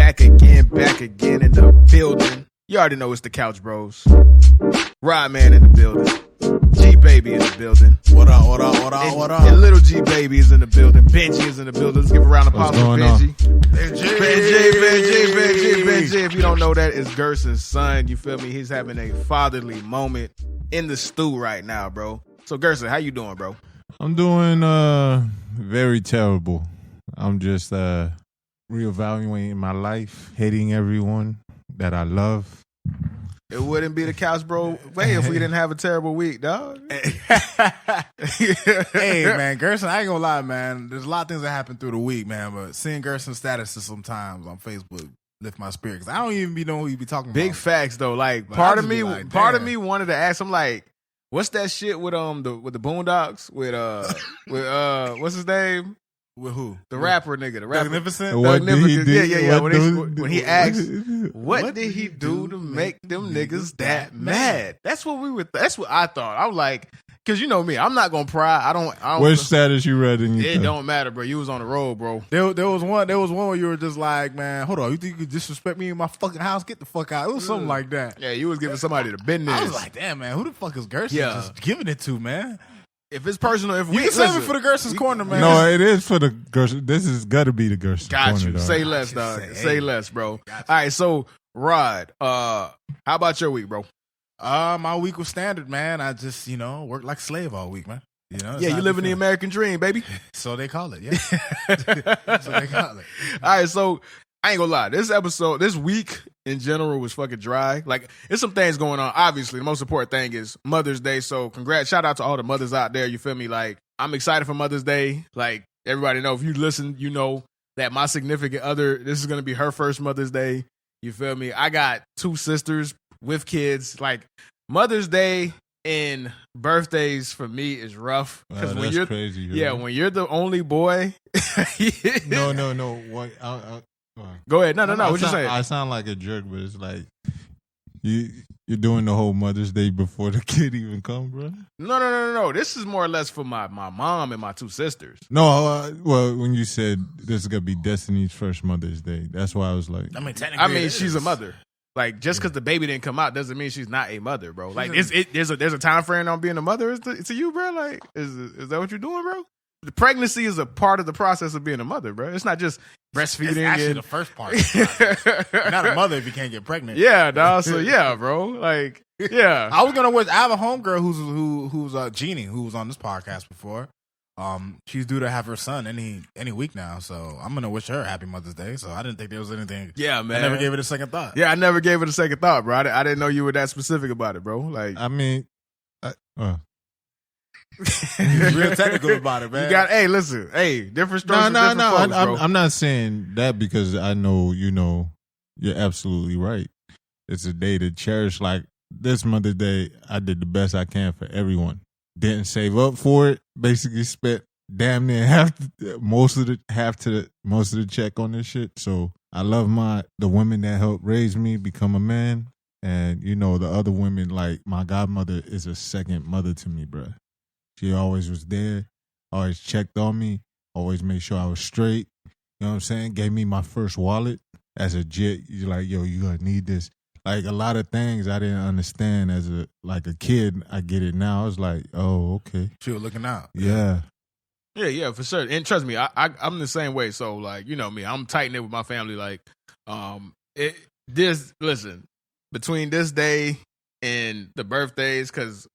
back again in the building. You already know it's the Couch Bros. Rod Man in the building. G Baby in the building. What up? And little G Baby is in the building. Benji is in the building. Let's give a round of applause for Benji. Benji. If you don't know that, it's Gerson's son. You feel me? He's having a fatherly moment in the stew right now, bro. So Gerson, how you doing, bro? I'm doing very terrible. I'm just reevaluating my life, hating everyone that I love. It wouldn't be the Couch Bro way if we didn't have a terrible week, dog. Hey, man, Gerson, I ain't gonna lie, man. There's a lot of things that happen through the week, man, but seeing Gerson's statuses sometimes on Facebook lift my spirits. I don't even know who you be talking Big about. facts, though. Like, But part I of just me, be like, part of damn. me wanted to ask him, like, what's that shit with the Boondocks with what's his name? With who? The rapper nigga, the rapper. Magnificent? What did he do? Yeah. What When he asked, what what did he do to make them niggas that mad? That's what that's what I thought. I was like, because you know me, I'm not gonna pry. I don't. What status you read in your It thing? don't matter, bro. You was on the road, bro. There was one where you were just like, man, hold on, you think you could disrespect me in my fucking house? Get the fuck out. It was something like that. Yeah, you was giving somebody the business. I was like, damn, man, who the fuck is Gerson Yeah. just giving it to, man? if it's personal, if You can save it for the Gerson's corner, man. No, it is for the Gerson. This is got to be the Gerson got corner, you. dog. Say less, dog. Say, Say hey. less, bro. Got you. All right, so Rod, how about your week, bro? My week was standard, man. I just, worked like a slave all week, man. Yeah, you living the American dream, baby. So they call it, yeah. So they call it. All right, so I ain't gonna lie. This week in general was fucking dry. Like, there's some things going on. Obviously, the most important thing is Mother's Day. So congrats, shout out to all the mothers out there. You feel me? Like, I'm excited for Mother's Day. Like, everybody know, if you listen, you know that my significant other, this is gonna be her first Mother's Day. You feel me? I got 2 sisters with kids. Like, Mother's Day and birthdays for me is rough because when that's you're crazy. when you're the only boy. No. What? Go ahead. No. What you saying? I sound like a jerk, but it's like you're doing the whole Mother's Day before the kid even come, bro. No. This is more or less for my mom and my 2 sisters. No, well, when you said this is gonna be Destiny's first Mother's Day, that's why I was like, Technically, She's a mother. Like, just because the baby didn't come out doesn't mean she's not a mother, bro. Like, there's a time frame on being a mother to you, bro. Like, is that what you're doing, bro? The pregnancy is a part of the process of being a mother, bro. It's not just breastfeeding. It's actually the first part. Of the process. You're not a mother if you can't get pregnant. Yeah, dog. So yeah, bro. Like, yeah. I was gonna wish. I have a homegirl who's Jeannie, who was on this podcast before. She's due to have her son any week now, so I'm gonna wish her a happy Mother's Day. So I didn't think there was anything. Yeah, man. I never gave it a second thought. Yeah, I never gave it a second thought, bro. I didn't know you were that specific about it, bro. Like, I mean, He's real technical about it, man. you got. Hey, listen. Hey, different strokes. no. Folks, bro. I'm not saying that because I know you're absolutely right. It's a day to cherish. Like this Mother's Day, I did the best I can for everyone. Didn't save up for it. Basically, spent damn near most of the check on this shit. So I love the women that helped raise me become a man, and the other women. Like my godmother is a second mother to me, bruh. She always was there, always checked on me, always made sure I was straight. You know what I'm saying? Gave me my first wallet as a jit. You're like, yo, you gonna need this. Like a lot of things I didn't understand as a kid. I get it now. I was like, oh, okay. She was looking out. Yeah. Yeah, for sure. And trust me, I'm the same way. So, like, you know me, I'm tight knit with my family. Like, listen, between this day and the birthdays, because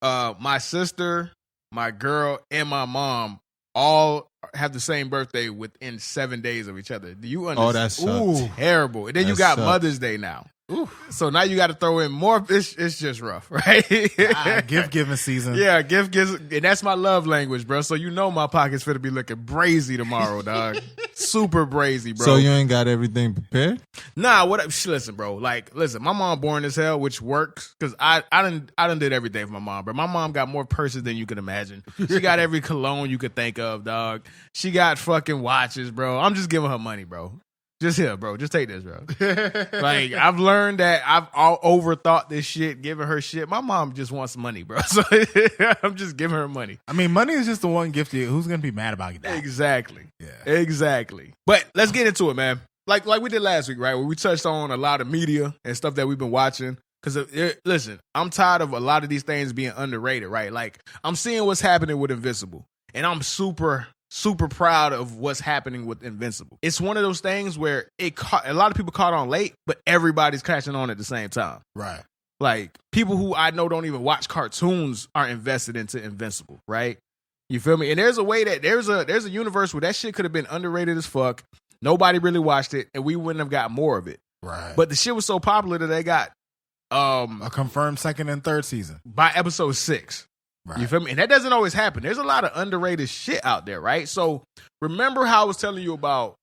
my sister, my girl, and my mom all have the same birthday within 7 days of each other. Do you understand? Oh, that sucks. Ooh, terrible. And then you That got sucks. Mother's Day now. Ooh. So now you got to throw in more. It's just rough, right? Gift giving season. Yeah, gift gives, and that's my love language, bro. So my pocket's finna be looking brazy tomorrow, dog. Super brazy, bro. So you ain't got everything prepared? Nah, listen, bro. Like, listen, my mom boring as hell, which works because I done did everything for my mom, bro. My mom got more purses than you could imagine. She got every cologne you could think of, dog. She got fucking watches, bro. I'm just giving her money, bro. Just here, bro. Just take this, bro. Like, I've learned that I've overthought this shit, giving her shit. My mom just wants money, bro. So I'm just giving her money. I mean, money is just the one gift. Who's gonna be mad about that? Exactly. Yeah. Exactly. But let's get into it, man. like we did last week, right? Where we touched on a lot of media and stuff that we've been watching. Because listen, I'm tired of a lot of these things being underrated, right? Like I'm seeing what's happening with Invincible, and I'm super proud of what's happening with Invincible. It's one of those things where a lot of people caught on late, but everybody's catching on at the same time. Right. Like people who I know don't even watch cartoons are invested into Invincible, right? You feel me? And there's a way that there's a universe where that shit could have been underrated as fuck. Nobody really watched it, and we wouldn't have got more of it. Right. But the shit was so popular that they got a confirmed second and third season by episode 6. Right. You feel me? And that doesn't always happen. There's a lot of underrated shit out there, right? So remember how I was telling you about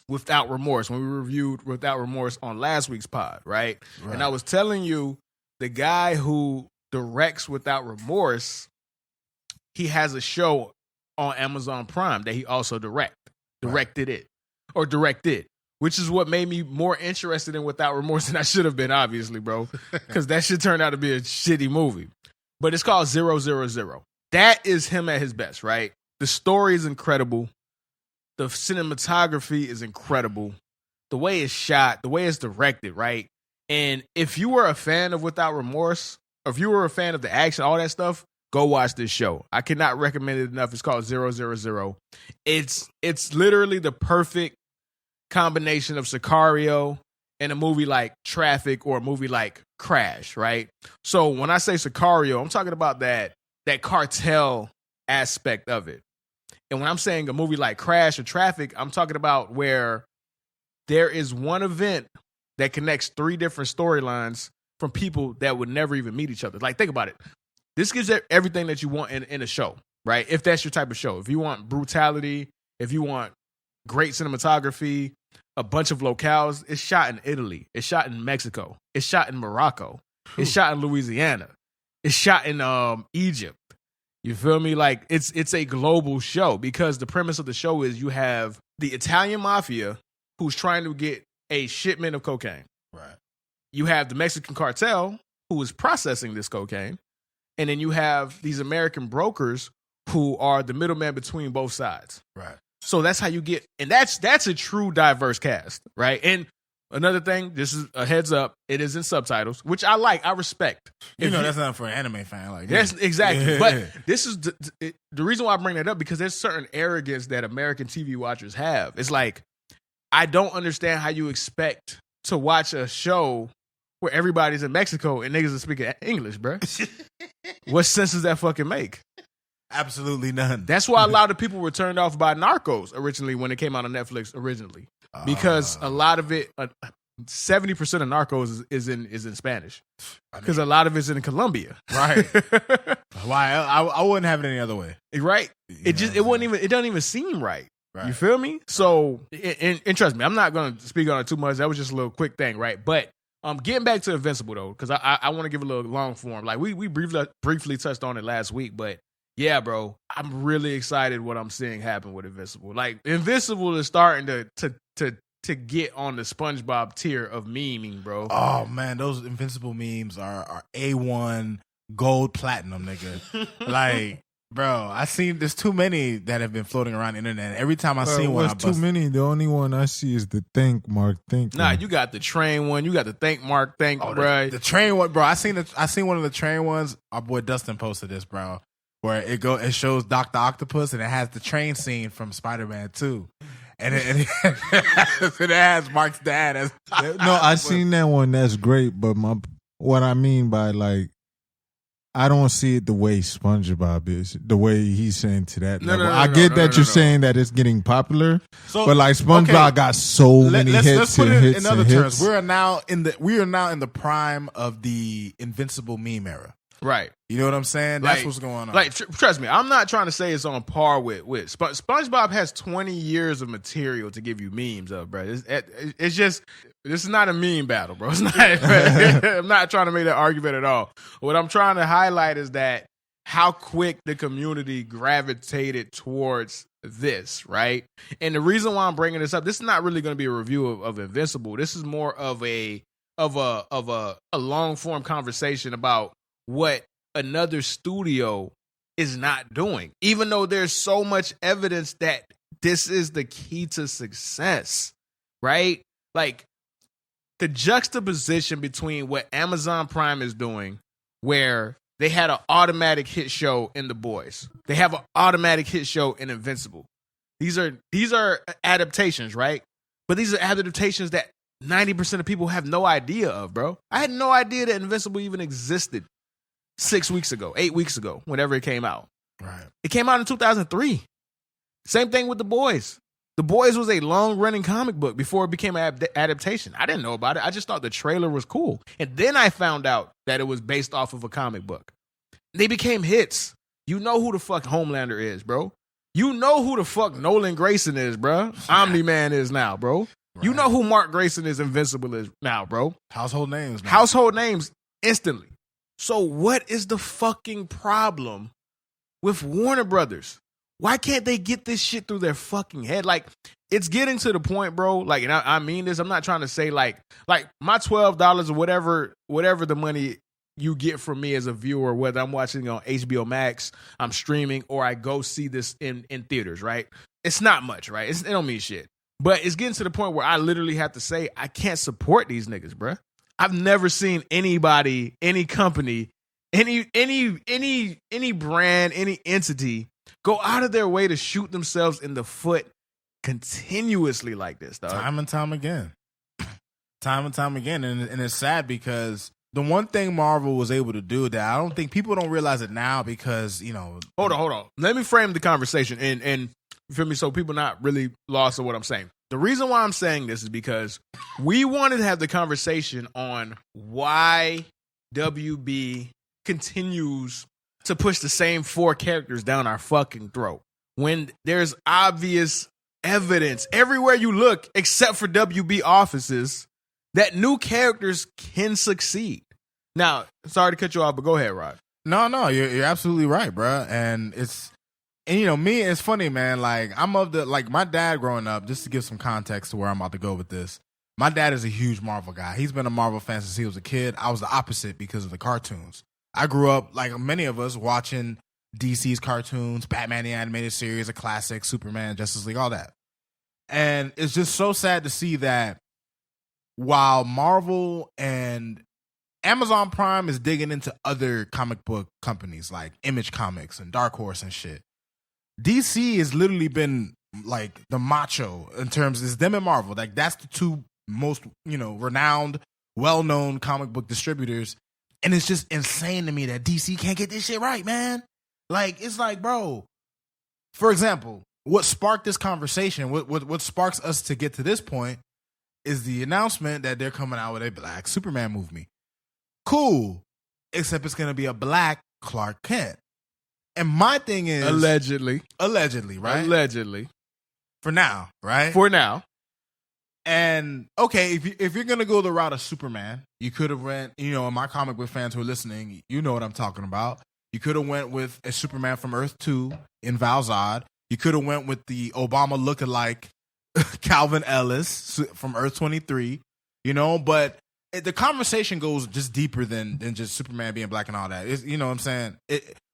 Without Remorse when we reviewed Without Remorse on last week's pod, right? And I was telling you the guy who directs Without Remorse, he has a show on Amazon Prime that he also directed, which is what made me more interested in Without Remorse than I should have been, obviously, bro. Because that shit turned out to be a shitty movie. But it's called 000. That is him at his best, right? The story is incredible. The cinematography is incredible. The way it's shot, the way it's directed, right? And if you were a fan of Without Remorse, or if you were a fan of the action, all that stuff, go watch this show. I cannot recommend it enough. It's called 000. It's literally the perfect combination of Sicario and a movie like Traffic or a movie like Crash, right? So when I say Sicario, I'm talking about that cartel aspect of it. And when I'm saying a movie like Crash or Traffic, I'm talking about where there is one event that connects 3 different storylines from people that would never even meet each other. Like, think about it. This gives everything that you want in a show, right? If that's your type of show. If you want brutality, if you want great cinematography, a bunch of locales. It's shot in Italy. It's shot in Mexico. It's shot in Morocco. It's shot in Louisiana. It's shot in Egypt. You feel me? Like it's a global show because the premise of the show is you have the Italian mafia who's trying to get a shipment of cocaine. Right. You have the Mexican cartel who is processing this cocaine. And then you have these American brokers who are the middleman between both sides. Right. So that's how you get, and that's a true diverse cast, right? And another thing, this is a heads up, it is in subtitles, which I like, I respect. That's not for an anime fan. Like, yes, exactly. Yeah. But this is the reason why I bring that up, because there's certain arrogance that American TV watchers have. It's like, I don't understand how you expect to watch a show where everybody's in Mexico and niggas are speaking English, bro. What sense does that fucking make? Absolutely none. That's why a lot of people were turned off by Narcos originally when it came out on Netflix originally, because a lot of it, 70% of Narcos is in Spanish, because a lot of it's in Colombia. Right. Why? I wouldn't have it any other way. Right. It doesn't even seem right. Right. You feel me? So, and trust me, I'm not going to speak on it too much. That was just a little quick thing, right? But getting back to Invincible though, because I want to give a little long form. Like we briefly touched on it last week, but. Yeah, bro, I'm really excited what I'm seeing happen with Invincible. Like, Invincible is starting to get on the SpongeBob tier of memeing, bro. Oh, man, those Invincible memes are A1 gold platinum, nigga. Like, bro, there's too many that have been floating around the internet. Every time I see one, too many? The only one I see is the Think Mark Think. Nah, you got the train one. You got the Think Mark Think, bro. The train one, bro. I seen one of the train ones. Our boy Dustin posted this, bro. Where it shows Dr. Octopus and it has the train scene from Spider-Man 2. And it has Mark's dad as no, I seen that one. That's great, but what I mean by like, I don't see it the way SpongeBob is, the way he's saying to that level. I get that you're saying that it's getting popular, but like SpongeBob got so many hits. Let's put it in other terms. We are now in the prime of the Invincible meme era. Right. You know what I'm saying? That's what's going on. Like, trust me, I'm not trying to say it's on par with SpongeBob has 20 years of material to give you memes of, bro. It's just, this is not a meme battle, bro. It's not. I'm not trying to make that argument at all. What I'm trying to highlight is that how quick the community gravitated towards this, right? And the reason why I'm bringing this up, this is not really going to be a review of Invincible. This is more of a long form conversation about what another studio is not doing, even though there's so much evidence that this is the key to success. right? Like the juxtaposition between what Amazon Prime is doing, where they had an automatic hit show in The Boys. They have an automatic hit show in Invincible. These are adaptations, right? But these are adaptations that 90% of people have no idea of, bro. I had no idea that Invincible even existed 6 weeks ago, 8 weeks ago, whenever it came out. Right. It came out in 2003. Same thing with The Boys. The Boys was a long-running comic book before it became an adaptation. I didn't know about it. I just thought the trailer was cool. And then I found out that it was based off of a comic book. They became hits. You know who the fuck Homelander is, bro. You know who the fuck Nolan Grayson is, bro. Omni-Man is now, bro. Right. You know who Mark Grayson is Invincible is now, bro. Household names, man. Household names instantly. So what is the fucking problem with Warner Brothers? Why can't they get this shit through their fucking head? Like, it's getting to the point, bro. Like, and I mean this. I'm not trying to say like my $12 or whatever the money you get from me as a viewer, whether I'm watching it on HBO Max, I'm streaming, or I go see this in theaters, right? It's not much, right? It don't mean shit. But it's getting to the point where I literally have to say I can't support these niggas, bro. I've never seen anybody, any company, any brand, any entity go out of their way to shoot themselves in the foot continuously like this, dog. Time and time again. Time and time again. And it's sad because the one thing Marvel was able to do that I don't think people don't realize it now because, you know. Hold on. Let me frame the conversation and you feel me? So people not really lost on what I'm saying. The reason why I'm saying this is because we wanted to have the conversation on why WB continues to push the same 4 characters down our fucking throat when there's obvious evidence everywhere you look, except for WB offices, that new characters can succeed. Now, sorry to cut you off, but go ahead, Rod. No, you're absolutely right, bro. And you know, me, it's funny, man. Like, I'm of the, like, my dad growing up, just to give some context to where I'm about to go with this. My dad is a huge Marvel guy. He's been a Marvel fan since he was a kid. I was the opposite because of the cartoons. I grew up, like many of us, watching DC's cartoons, Batman the Animated Series, a classic, Superman, Justice League, all that. And it's just so sad to see that while Marvel and Amazon Prime is digging into other comic book companies like Image Comics and Dark Horse and shit, DC has literally been like the macho in terms, it's them and Marvel. Like, that's the two most, you know, renowned, well-known comic book distributors. And it's just insane to me that DC can't get this shit right, man. Like, it's like, bro, for example, what sparked this conversation, what sparks us to get to this point is the announcement that they're coming out with a black Superman movie. Cool. Except it's going to be a black Clark Kent. And my thing is... Allegedly, right? Allegedly. For now, right? For now. And, okay, if you're going to go the route of Superman, you could have went, you know, my comic book fans who are listening, you know what I'm talking about. You could have went with a Superman from Earth 2 in Val Zod. You could have went with the Obama lookalike Calvin Ellis from Earth 23, you know, but the conversation goes just deeper than just Superman being black and all that. You know what I'm saying?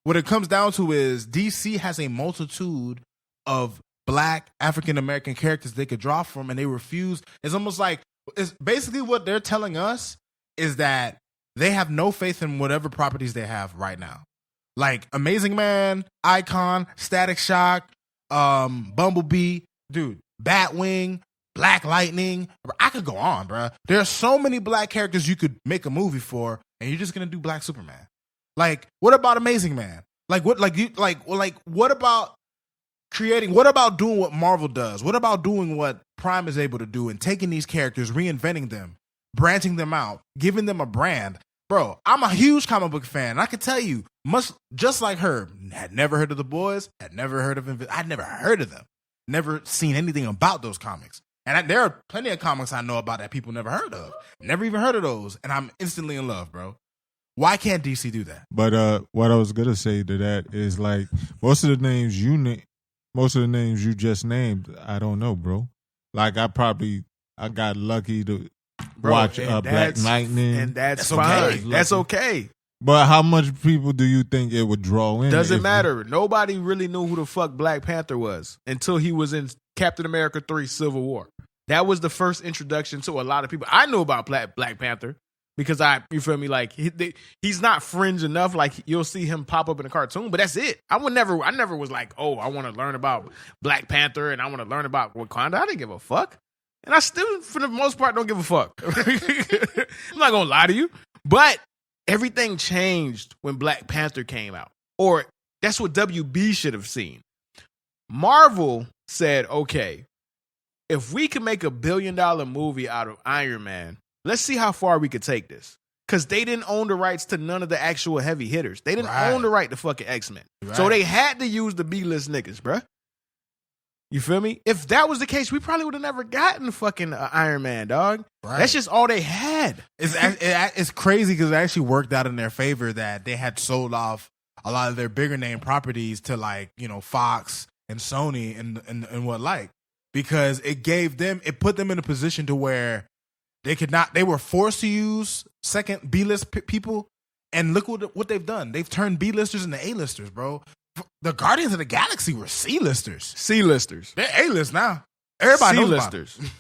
What it comes down to is DC has a multitude of black African-American characters they could draw from, and they refuse. It's almost like, it's basically what they're telling us is that they have no faith in whatever properties they have right now. Like Amazing Man, Icon, Static Shock, Bumblebee, dude, Batwing, Black Lightning. I could go on, bro. There are so many black characters you could make a movie for, and you're just gonna do Black Superman. Like, what about Amazing Man? What about creating? What about doing what Marvel does? What about doing what Prime is able to do and taking these characters, reinventing them, branching them out, giving them a brand? Bro, I'm a huge comic book fan. And I can tell you, much just like her, had never heard of The Boys, had never heard of I'd never heard of them, never seen anything about those comics. And there are plenty of comics I know about that people never heard of, never even heard of those, and I'm instantly in love, bro. Why can't DC do that? But what I was gonna say to that is, like, most of the names you just named, I don't know, bro. Like, I got lucky to watch Black Lightning, and that's fine. Okay. That's okay. But how much people do you think it would draw in? Doesn't matter. Nobody really knew who the fuck Black Panther was until he was in Captain America 3 Civil War. That was the first introduction to a lot of people. I knew about Black Panther because you feel me? Like he's not fringe enough. Like you'll see him pop up in a cartoon, but that's it. I never was like, oh, I want to learn about Black Panther and I want to learn about Wakanda. I didn't give a fuck. And I still, for the most part, don't give a fuck. I'm not going to lie to you. But everything changed when Black Panther came out. Or that's what WB should have seen. Marvel said, okay, if we can make $1 billion movie out of Iron Man, let's see how far we could take this. Because they didn't own the rights to none of the actual heavy hitters. They didn't own the right to fucking X-Men. Right. So they had to use the B-list niggas, bruh. You feel me? If that was the case, we probably would have never gotten fucking Iron Man, dog. Right. That's just all they had. It's crazy because it actually worked out in their favor that they had sold off a lot of their bigger name properties to like, you know, Fox and Sony and what like. Because it put them in a position to where they were forced to use second B-list people. And look what they've done. They've turned B-listers into A-listers, bro. The Guardians of the Galaxy were C-listers. C-listers. They're A-list now. Everybody knows about C-listers.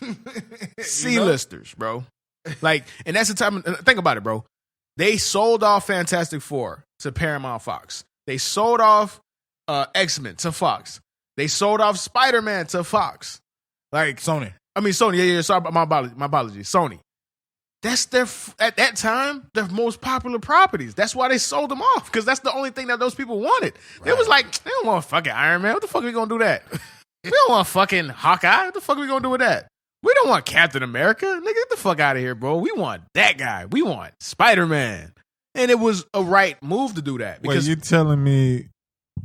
C-listers, bro. Like, and that's the time. Think about it, bro. They sold off Fantastic Four to Paramount Fox. They sold off X-Men to Fox. They sold off Spider-Man to Fox. Like Sony. Sony. Yeah. Sorry, my apologies. Sony. That's at that time, their most popular properties. That's why they sold them off, because that's the only thing that those people wanted. Right. It was like, they don't want fucking Iron Man. What the fuck are we going to do that? We don't want fucking Hawkeye. What the fuck are we going to do with that? We don't want Captain America. Nigga, get the fuck out of here, bro. We want that guy. We want Spider-Man. And it was a right move to do that. Because wait,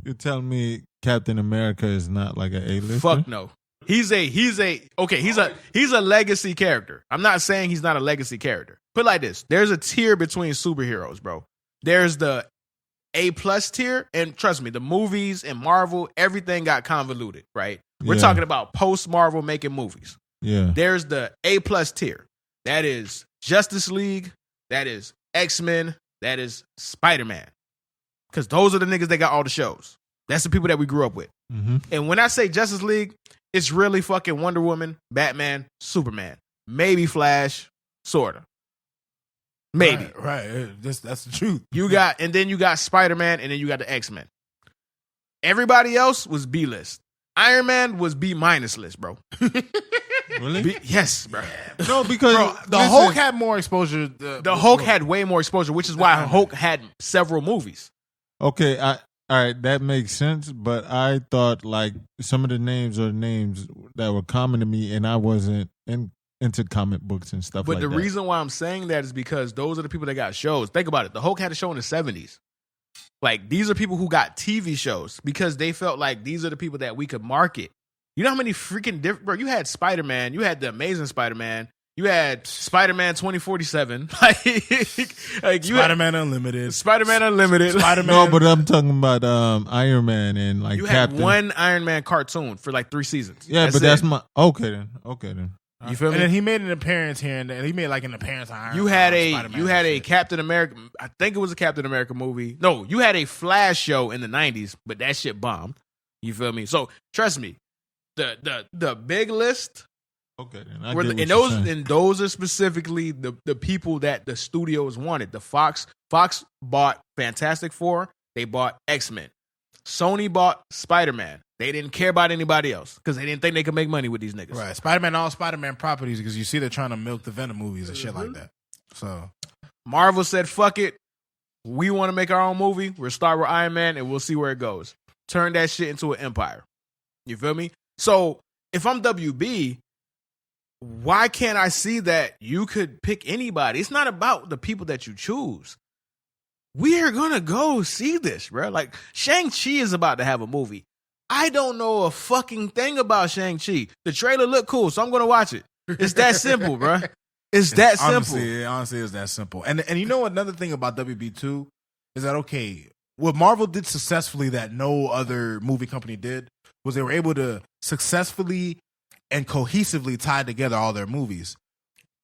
you're telling me Captain America is not like an A-lister? Fuck no. He's a legacy character. I'm not saying he's not a legacy character. Put it like this. There's a tier between superheroes, bro. There's the A+ tier, and trust me, the movies and Marvel, everything got convoluted, right? We're talking about post-Marvel making movies. Yeah. There's the A+ tier. That is Justice League, that is X-Men, that is Spider-Man. Because those are the niggas that got all the shows. That's the people that we grew up with. Mm-hmm. And when I say Justice League, it's really fucking Wonder Woman, Batman, Superman. Maybe Flash, sorta. Maybe. Right. That's the truth. And then you got Spider-Man, and then you got the X-Men. Everybody else was B-list. Iron Man was B- list, bro. Really? Yes, bro. No, because the Hulk had more exposure. The Hulk had way more exposure, which is why Hulk had several movies. Okay, all right, that makes sense, but I thought like some of the names are names that were common to me, and I wasn't into comic books and stuff like that. But the reason why I'm saying that is because those are the people that got shows. Think about it. The Hulk had a show in the 70s. Like, these are people who got TV shows because they felt like these are the people that we could market. You know how many freaking different... Bro, you had Spider-Man. You had the Amazing Spider-Man. You had Spider-Man 2047. like Spider-Man Unlimited. Spider-Man Unlimited. Spider-Man. No, but I'm talking about Iron Man and like you Captain. You had one Iron Man cartoon for like 3 seasons. Yeah, that's my... Okay then. You feel me? And then he made an appearance here and there. He made like an appearance on Iron Man. You had a Captain America... I think it was a Captain America movie. No, you had a Flash show in the 90s, but that shit bombed. You feel me? So, trust me. The big list... Okay, then. Those are specifically the people that the studios wanted. The Fox bought Fantastic Four. They bought X-Men. Sony bought Spider-Man. They didn't care about anybody else because they didn't think they could make money with these niggas. Right. Spider-Man, all Spider-Man properties, because you see they're trying to milk the Venom movies and shit like that. So Marvel said, fuck it. We want to make our own movie. We'll start with Iron Man and we'll see where it goes. Turn that shit into an empire. You feel me? So if I'm WB, why can't I see that you could pick anybody? It's not about the people that you choose. We are going to go see this, bro. Like, Shang-Chi is about to have a movie. I don't know a fucking thing about Shang-Chi. The trailer looked cool, so I'm going to watch it. It's that simple, bro. It's that simple. Honestly, it's that simple. And you know another thing about WB too is that, okay, what Marvel did successfully that no other movie company did was they were able to successfully and cohesively tie together all their movies.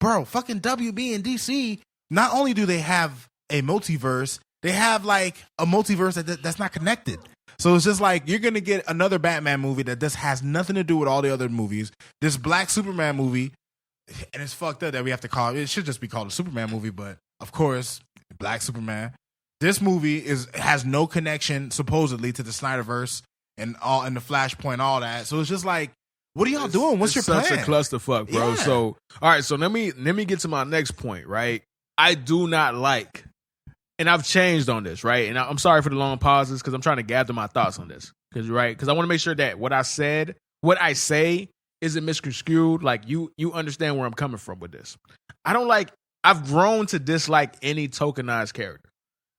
Bro, fucking WB and DC, not only do they have a multiverse, they have like a multiverse that's not connected. So it's just like you're going to get another Batman movie that just has nothing to do with all the other movies. This Black Superman movie and it's fucked up that we have to call it should just be called a Superman movie, but of course, Black Superman. This movie has no connection supposedly to the Snyderverse and the Flashpoint, all that. So it's just like, what are y'all doing? What's your plan? Such a clusterfuck, bro. Yeah. So, all right. So let me get to my next point. Right, I do not like, and I've changed on this. Right, and I'm sorry for the long pauses because I'm trying to gather my thoughts on this. Because I want to make sure that what I say isn't misconstrued. Like you understand where I'm coming from with this. I don't like. I've grown to dislike any tokenized character.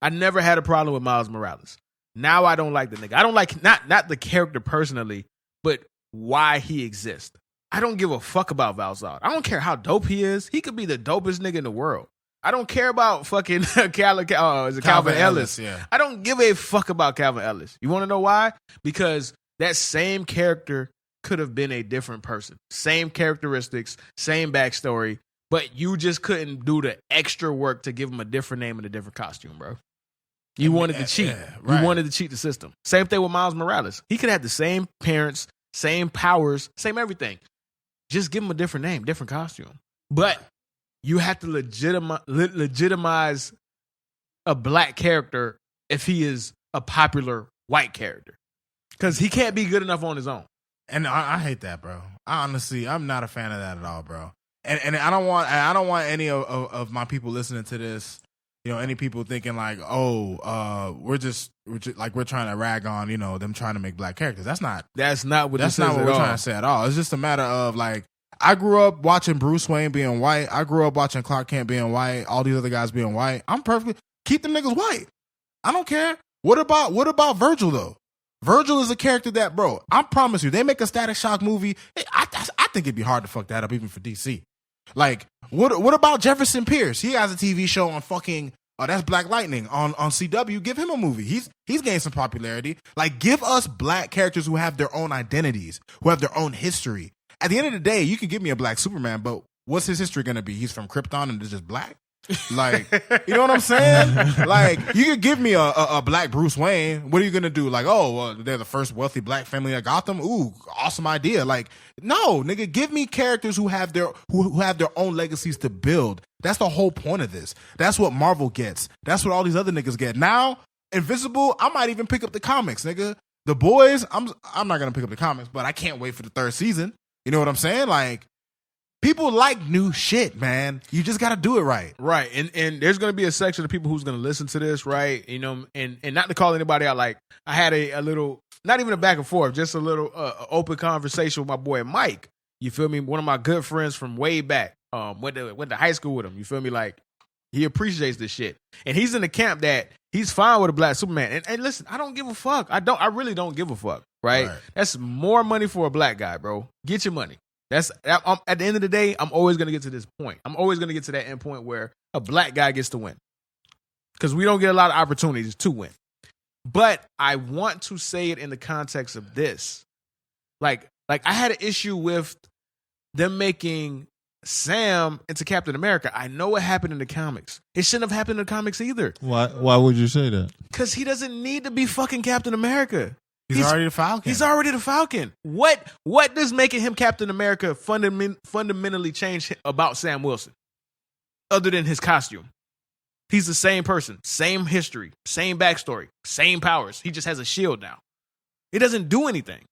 I never had a problem with Miles Morales. Now I don't like the nigga. I don't like not the character personally, but why he exists. I don't give a fuck about Val Zod. I don't care how dope he is. He could be the dopest nigga in the world. I don't care about fucking Calvin Ellis. Yeah. I don't give a fuck about Calvin Ellis. You want to know why? Because that same character could have been a different person. Same characteristics, same backstory, but you just couldn't do the extra work to give him a different name and a different costume, bro. You wanted to cheat. Right. You wanted to cheat the system. Same thing with Miles Morales. He could have the same parents, same powers, same everything. Just give him a different name, different costume. But you have to legitimize a black character if he is a popular white character. Because he can't be good enough on his own. And I hate that, bro. I'm not a fan of that at all, bro. And I don't want any of my people listening to this, you know, any people thinking like, we're trying to rag on, you know, them trying to make black characters. That's not what we're trying to say at all. It's just a matter of like, I grew up watching Bruce Wayne being white. I grew up watching Clark Kent being white. All these other guys being white. Keep them niggas white. I don't care. What about Virgil though? Virgil is a character that, bro, I promise you, they make a Static Shock movie. I think it'd be hard to fuck that up even for DC. Like, what about Jefferson Pierce? He has a TV show on fucking that's Black Lightning on CW. Give him a movie. He's gained some popularity. Like, give us black characters who have their own identities, who have their own history. At the end of the day, you can give me a black Superman, but what's his history gonna be? He's from Krypton and is just black? Like, you know what I'm saying? Like, you could give me a black Bruce Wayne. What are you gonna do? Like, they're the first wealthy black family at Gotham. Ooh, awesome idea. Like, no, nigga, give me characters who have their own legacies to build. That's the whole point of this. That's what Marvel gets. That's what all these other niggas get. Now, Invisible, I might even pick up the comics, nigga. The Boys, I'm not gonna pick up the comics, but I can't wait for the third season. You know what I'm saying? Like, people like new shit, man. You just got to do it right. Right. And there's going to be a section of people who's going to listen to this, right? You know, and not to call anybody out, like, I had a little, not even a back and forth, just a little open conversation with my boy Mike. You feel me? One of my good friends from way back. Went to high school with him. You feel me? Like, he appreciates this shit. And he's in the camp that he's fine with a black Superman. And listen, I don't give a fuck. I really don't give a fuck, right? That's more money for a black guy, bro. Get your money. At the end of the day, I'm always going to get to this point. I'm always going to get to that end point where a black guy gets to win. Because we don't get a lot of opportunities to win. But I want to say it in the context of this. Like I had an issue with them making Sam into Captain America. I know what happened in the comics. It shouldn't have happened in the comics either. Why would you say that? Because he doesn't need to be fucking Captain America. He's already the Falcon. He's already the Falcon. What does making him Captain America fundamentally change about Sam Wilson? Other than his costume. He's the same person, same history, same backstory, same powers. He just has a shield now. It doesn't do anything.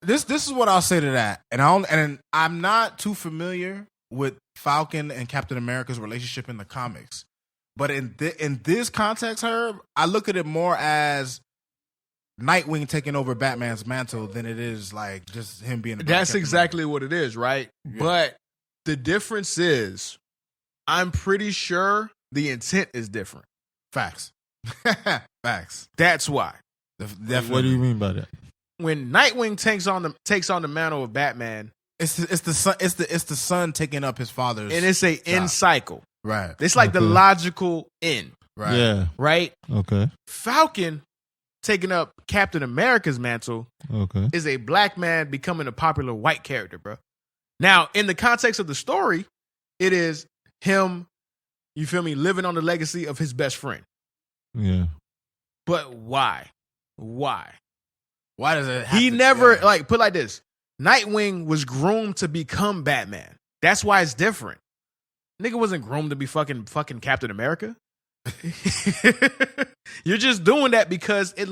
This is what I'll say to that. And I'm not too familiar with Falcon and Captain America's relationship in the comics. But in this context, Herb, I look at it more as Nightwing taking over Batman's mantle than it is like just him being. That's exactly what it is, right? Yeah. But the difference is, I'm pretty sure the intent is different. Facts. Facts. That's why. Definitely. What do you mean by that? When Nightwing takes on the mantle of Batman, it's the son taking up his father's, and it's a end cycle. Right. It's like the logical end. Right. Yeah. Right. Okay. Falcon taking up Captain America's mantle is a black man becoming a popular white character, bro. Now, in the context of the story, it is him, you feel me, living on the legacy of his best friend. Yeah. But why? Why does it have he never, like, put like this, Nightwing was groomed to become Batman. That's why it's different. Nigga wasn't groomed to be fucking Captain America. You're just doing that because it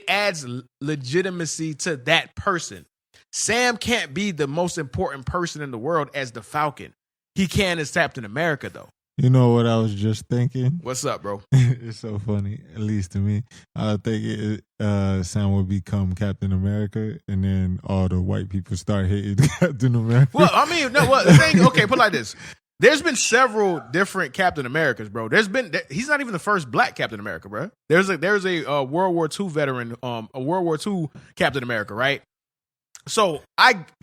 adds legitimacy to that person. Sam can't be the most important person in the world as the Falcon. He can as Captain America, though. You know what I was just thinking? What's up, bro? It's so funny, at least to me. I think Sam would become Captain America, and then all the white people start hating Captain America. Well, I mean, no. Well, the thing, okay, put it like this. There's been several different Captain Americas, bro. He's not even the first black Captain America, bro. There's a World War II veteran, a World War II Captain America, right? So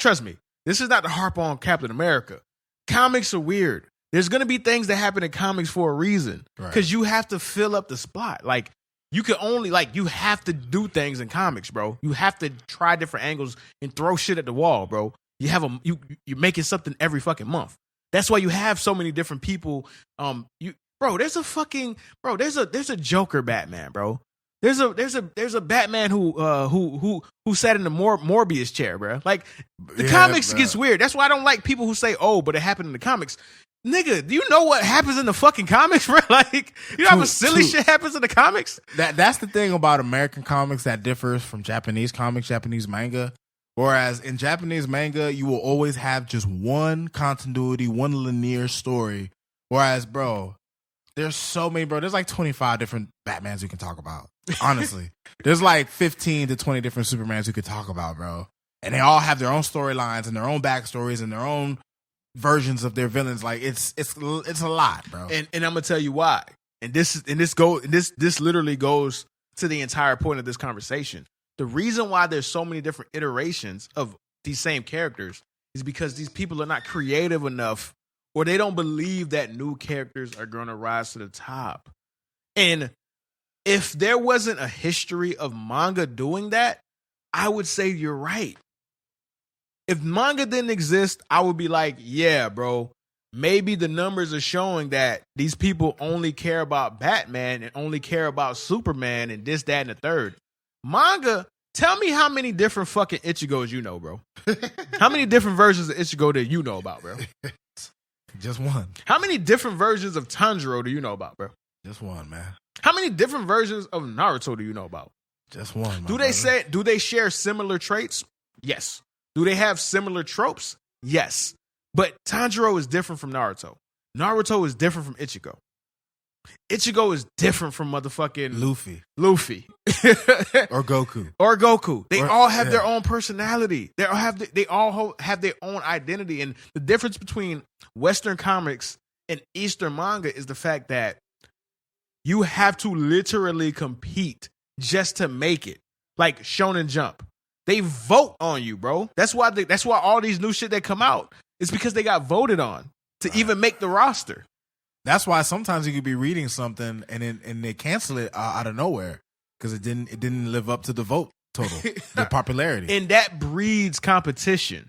trust me, this is not to harp on Captain America. Comics are weird. There's gonna be things that happen in comics for a reason, because you have to fill up the spot. Like you have to do things in comics, bro. You have to try different angles and throw shit at the wall, bro. You're making something every fucking month. That's why you have so many different people. There's a Joker Batman, bro. There's a Batman who sat in the Morbius chair, bro. Like the comics gets weird. That's why I don't like people who say, "Oh, but it happened in the comics." Nigga, do you know what happens in the fucking comics, bro? Like, you know how much silly shit happens in the comics? That's the thing about American comics that differs from Japanese comics, Japanese manga. Whereas in Japanese manga, you will always have just one continuity, one linear story. Whereas, bro, there's so many, bro. There's like 25 different Batmans you can talk about. Honestly, there's like 15 to 20 different Supermans you could talk about, bro. And they all have their own storylines and their own backstories and their own versions of their villains. Like it's a lot, bro. And I'm gonna tell you why. And this literally goes to the entire point of this conversation. The reason why there's so many different iterations of these same characters is because these people are not creative enough, or they don't believe that new characters are going to rise to the top. And if there wasn't a history of manga doing that, I would say you're right. If manga didn't exist, I would be like, yeah, bro, maybe the numbers are showing that these people only care about Batman and only care about Superman and this, that, and the third. Manga, tell me how many different fucking Ichigos you know, bro. How many different versions of Ichigo that you know about, bro? Just one. How many different versions of Tanjiro do you know about, bro? Just one, man. How many different versions of Naruto do you know about? Just one. Do they share similar traits? Yes. Do they have similar tropes? Yes. But Tanjiro is different from Naruto. Naruto is different from Ichigo. Ichigo is different from motherfucking Luffy. Or Goku. They all have their own personality. They all have their own identity. And the difference between Western comics and Eastern manga is the fact that you have to literally compete just to make it. Like Shonen Jump. They vote on you, bro. That's why all these new shit that come out, it's because they got voted on to even make the roster. That's why sometimes you could be reading something and they cancel it out of nowhere because it didn't live up to the vote total, the popularity. And that breeds competition.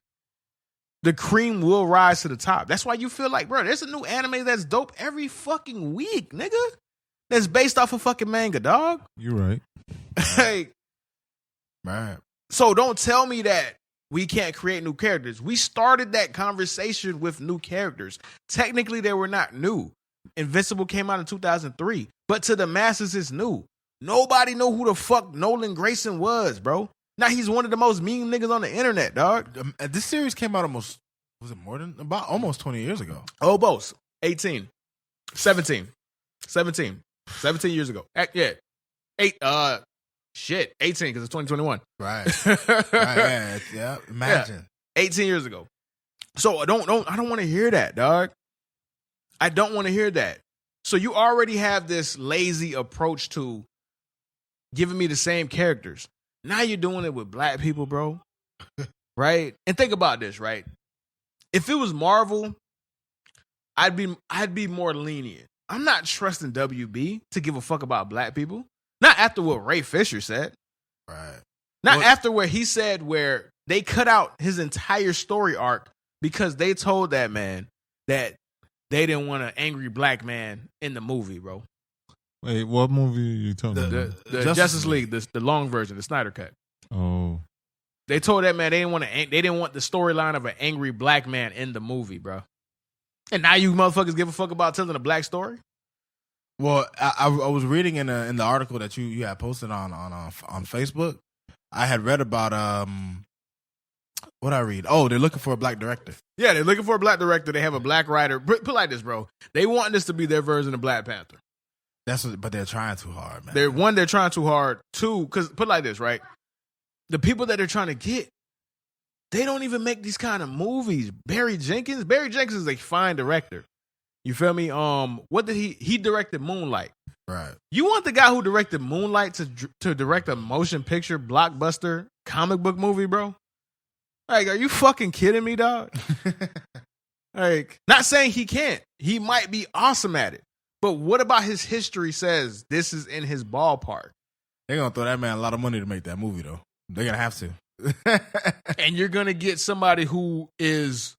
The cream will rise to the top. That's why you feel like, bro, there's a new anime that's dope every fucking week, nigga. That's based off of fucking manga, dog. You're right. Like, right. So don't tell me that we can't create new characters. We started that conversation with new characters. Technically, they were not new. Invincible came out in 2003, but to the masses, it's new. Nobody knew who the fuck Nolan Grayson was, bro. Now he's one of the most mean niggas on the internet, dog. This series came out almost 20 years ago? Almost. 17 years ago. Yeah. 18 because it's 2021. Right. Yeah. Imagine. Yeah. 18 years ago. So I don't want to hear that, dog. I don't want to hear that. So you already have this lazy approach to giving me the same characters. Now you're doing it with black people, bro. Right? And think about this, right? If it was Marvel, I'd be more lenient. I'm not trusting WB to give a fuck about black people. Not after what Ray Fisher said. Right. Not after what he said, where they cut out his entire story arc because they told that man that they didn't want an angry black man in the movie, bro. Wait, what movie are you talking about? The Justice League, the long version, the Snyder Cut. Oh. They told that man they didn't want the storyline of an angry black man in the movie, bro. And now you motherfuckers give a fuck about telling a black story? Well, I was reading in the article that you had posted on Facebook. I had read about what I read. Oh, they're looking for a black director. Yeah, they're looking for a black director. They have a black writer. Put like this, bro. They want this to be their version of Black Panther. But they're trying too hard, man. They're trying too hard. Two, because put like this, right? The people that they're trying to get, they don't even make these kind of movies. Barry Jenkins is a fine director. You feel me? What did he directed Moonlight? Right. You want the guy who directed Moonlight to direct a motion picture blockbuster comic book movie, bro? Like, are you fucking kidding me, dog? Like, not saying he can't. He might be awesome at it. But what about his history says this is in his ballpark? They're gonna throw that man a lot of money to make that movie, though. They're gonna have to. And you're gonna get somebody whose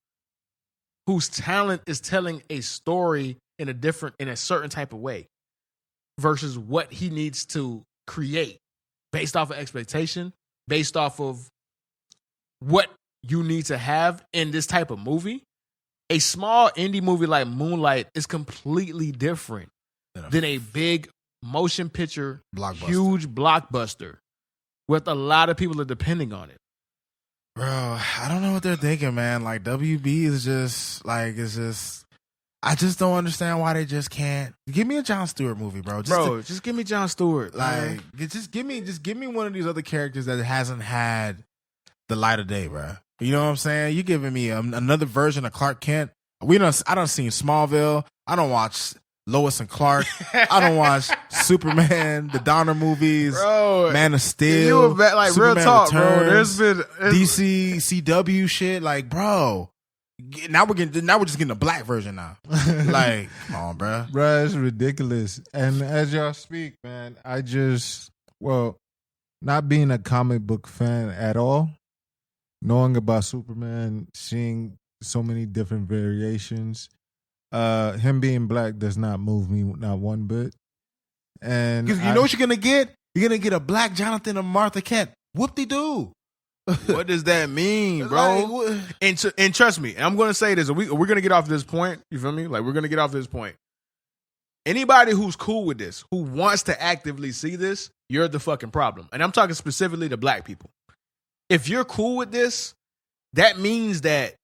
talent is telling a story in a certain type of way versus what he needs to create based off of expectation, based off of what you need to have in this type of movie. A small indie movie like Moonlight is completely different than a big motion picture, huge blockbuster with a lot of people are depending on it. Bro, I don't know what they're thinking, man. Like, WB is just, like, I just don't understand why they just can't. Give me a Jon Stewart movie, bro. Just give me Jon Stewart. Like, just give me one of these other characters that hasn't had the light of day, bro. You know what I'm saying? You giving me another version of Clark Kent. I done seen Smallville. I don't watch Lois and Clark. I don't watch Superman, the Donner movies, bro, Man of Steel. You like Superman real talk, Returns, bro. DC, CW shit. Like, bro, now we're just getting a black version now. Like, come on, bro. Bro, it's ridiculous. And as y'all speak, man, not being a comic book fan at all, knowing about Superman, seeing so many different variations, him being black does not move me not one bit. And you know what you're gonna get? You're gonna get a black Jonathan and Martha Kent. Whoop-de-doo. What does that mean, bro? And trust me, I'm gonna say this. We're gonna get off this point. You feel me? Like, we're gonna get off this point. Anybody who's cool with this, who wants to actively see this, you're the fucking problem. And I'm talking specifically to black people. If you're cool with this, that means that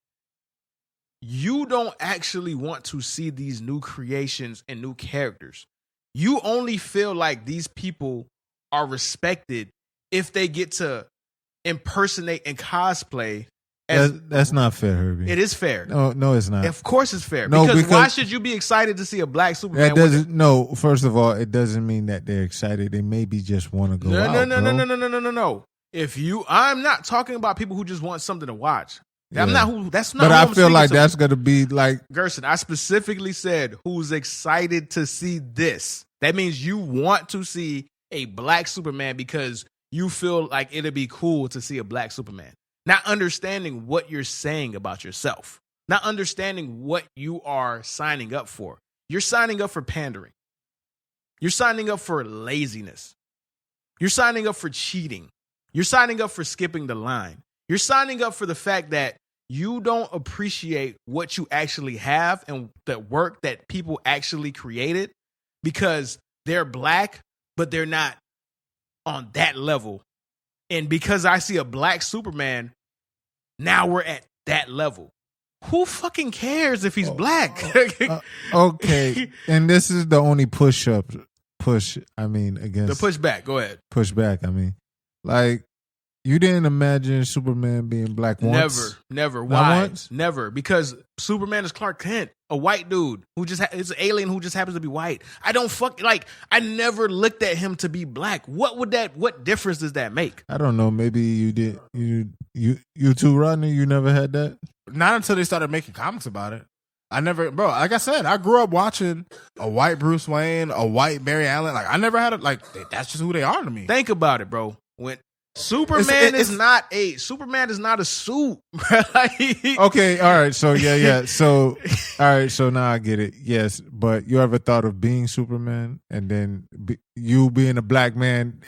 you don't actually want to see these new creations and new characters. You only feel like these people are respected if they get to impersonate and cosplay. That's not fair, Herbie. It is fair. No, it's not. Of course it's fair. No, because why should you be excited to see a black Superman? No, first of all, it doesn't mean that they're excited. They maybe just want to go out. No. I'm not talking about people who just want something to watch. Yeah. That's not. But I feel like to. that's gonna be like Gerson. I specifically said who's excited to see this. That means you want to see a black Superman because you feel like it'd be cool to see a black Superman. Not understanding what you're saying about yourself. Not understanding what you are signing up for. You're signing up for pandering. You're signing up for laziness. You're signing up for cheating. You're signing up for skipping the line. You're signing up for the fact that you don't appreciate what you actually have and the work that people actually created because they're black, but they're not on that level. And because I see a black Superman, now we're at that level. Who fucking cares if he's black? Okay. And this is the only against the pushback. Go ahead. Pushback. Like, you didn't imagine Superman being black once? Never. Why? Never. Because Superman is Clark Kent, a white dude who it's an alien who just happens to be white. I never looked at him to be black. What difference does that make? I don't know. Maybe you did. You too, Rodney? You never had that? Not until they started making comics about it. Bro, like I said, I grew up watching a white Bruce Wayne, a white Barry Allen. Like, I never had it. Like, that's just who they are to me. Think about it, bro. When Superman is not a suit. Okay, all right. So yeah. So all right. So now I get it. Yes, but you ever thought of being Superman and then you being a black man?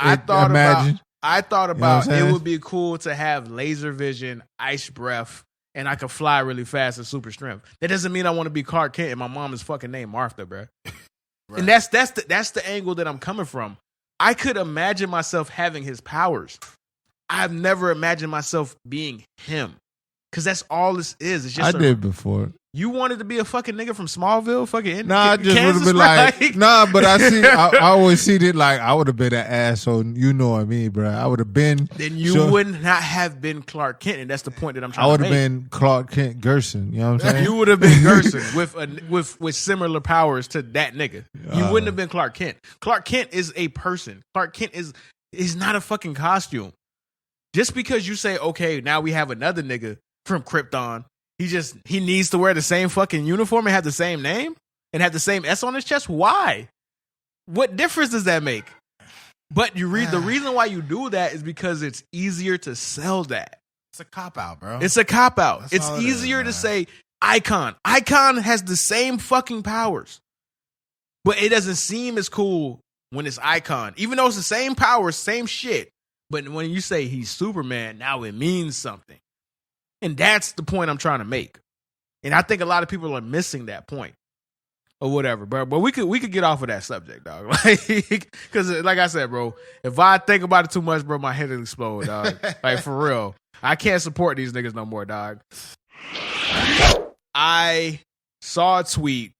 I thought You know what about I'm saying? it would be cool to have laser vision, ice breath, and I could fly really fast and super strength. That doesn't mean I want to be Clark Kent and my mom is fucking named Martha, bro. Right. And that's the angle that I'm coming from. I could imagine myself having his powers. I've never imagined myself being him. Because that's all this is. It's I just did before. You wanted to be a fucking nigga from Smallville? Fucking Nah, I just would have Kansas, been bro? like, nah, but I always see it like I would have been an asshole. You know what I mean, bro? I would have been. Then you sure- would not have been Clark Kent, and that's the point that I'm I trying would to have make. been Clark Kent Gerson. You know what I'm saying? You would have been Gerson with similar powers to that nigga. You wouldn't have been Clark Kent. Clark Kent is a person. Clark Kent is not a fucking costume. Just because you say, okay, now we have another nigga from Krypton, he needs to wear the same fucking uniform and have the same name and have the same S on his chest. Why? What difference does that make? But the reason why you do that is because it's easier to sell that. It's a cop out, bro. It's a cop out. That's It's all it is, easier to man. say Icon. Icon has the same fucking powers. But it doesn't seem as cool when it's Icon. Even though it's the same powers, same shit. But when you say he's Superman, now it means something. And that's the point I'm trying to make. And I think a lot of people are missing that point. Or whatever, bro. But we could get off of that subject, dog. Because like I said, bro, if I think about it too much, bro, my head will explode, dog. Like, for real. I can't support these niggas no more, dog. I saw a tweet.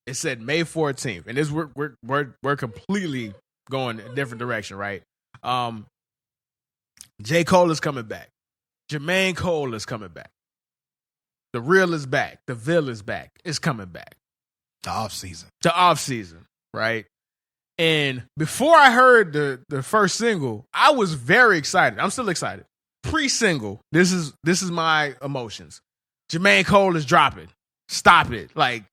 It said May 14th. And this we're completely going a different direction, right? J. Cole is coming back. Jermaine Cole is coming back. The Real is back. The Ville is back. It's coming back. The off season. The off season, right? And before I heard the first single, I was very excited. I'm still excited. Pre-single, this is my emotions. Jermaine Cole is dropping. Stop it. Like,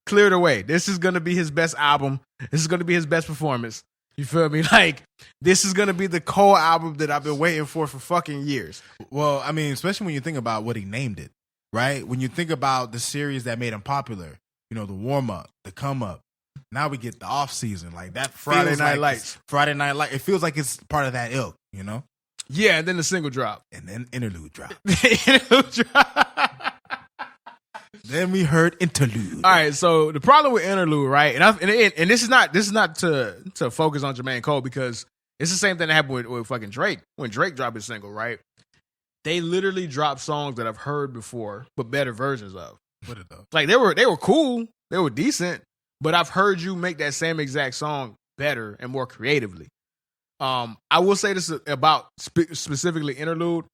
clear the way. This is gonna be his best album. This is gonna be his best performance. You feel me? Like, this is gonna be the Cole album that I've been waiting for fucking years. Well, I mean, especially when you think about what he named it, right? When you think about the series that made him popular, you know, the warm up, the come up. Now we get the off season, like that Friday feels Night like Lights. Friday Night Light. It feels like it's part of that ilk, you know. Yeah, and then the single drop. And then interlude drop. Interlude drop. Then we heard interlude. All right, so the problem with interlude, right? And this is not to focus on Jermaine Cole, because it's the same thing that happened with fucking Drake when Drake dropped his single, right? They literally dropped songs that I've heard before, but better versions of. What it though? Like, they were cool, they were decent, but I've heard you make that same exact song better and more creatively. I will say this about specifically interlude.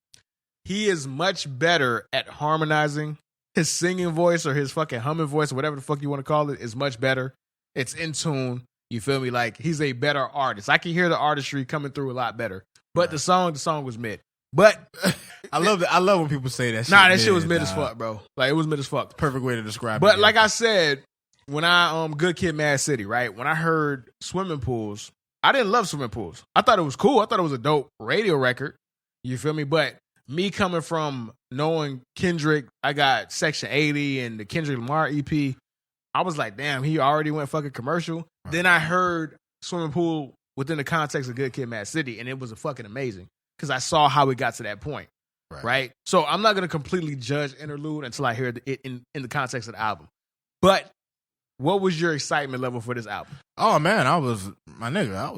He is much better at harmonizing. His singing voice or his fucking humming voice, or whatever the fuck you want to call it, is much better. It's in tune. You feel me? Like, he's a better artist. I can hear the artistry coming through a lot better. But the song was mid. But I love when people say that shit. that shit was mid as fuck, bro. Like, it was mid as fuck. Perfect way to describe it. But like I said, when I Good Kid, Mad City, right? When I heard Swimming Pools, I didn't love Swimming Pools. I thought it was cool. I thought it was a dope radio record. You feel me? But me coming from knowing Kendrick, I got Section 80 and the Kendrick Lamar EP. I was like, damn, he already went fucking commercial. Right. Then I heard Swimming Pool within the context of Good Kid, Mad City, and it was fucking amazing because I saw how it got to that point. Right? So I'm not going to completely judge interlude until I hear it in the context of the album. But what was your excitement level for this album? Oh man, I was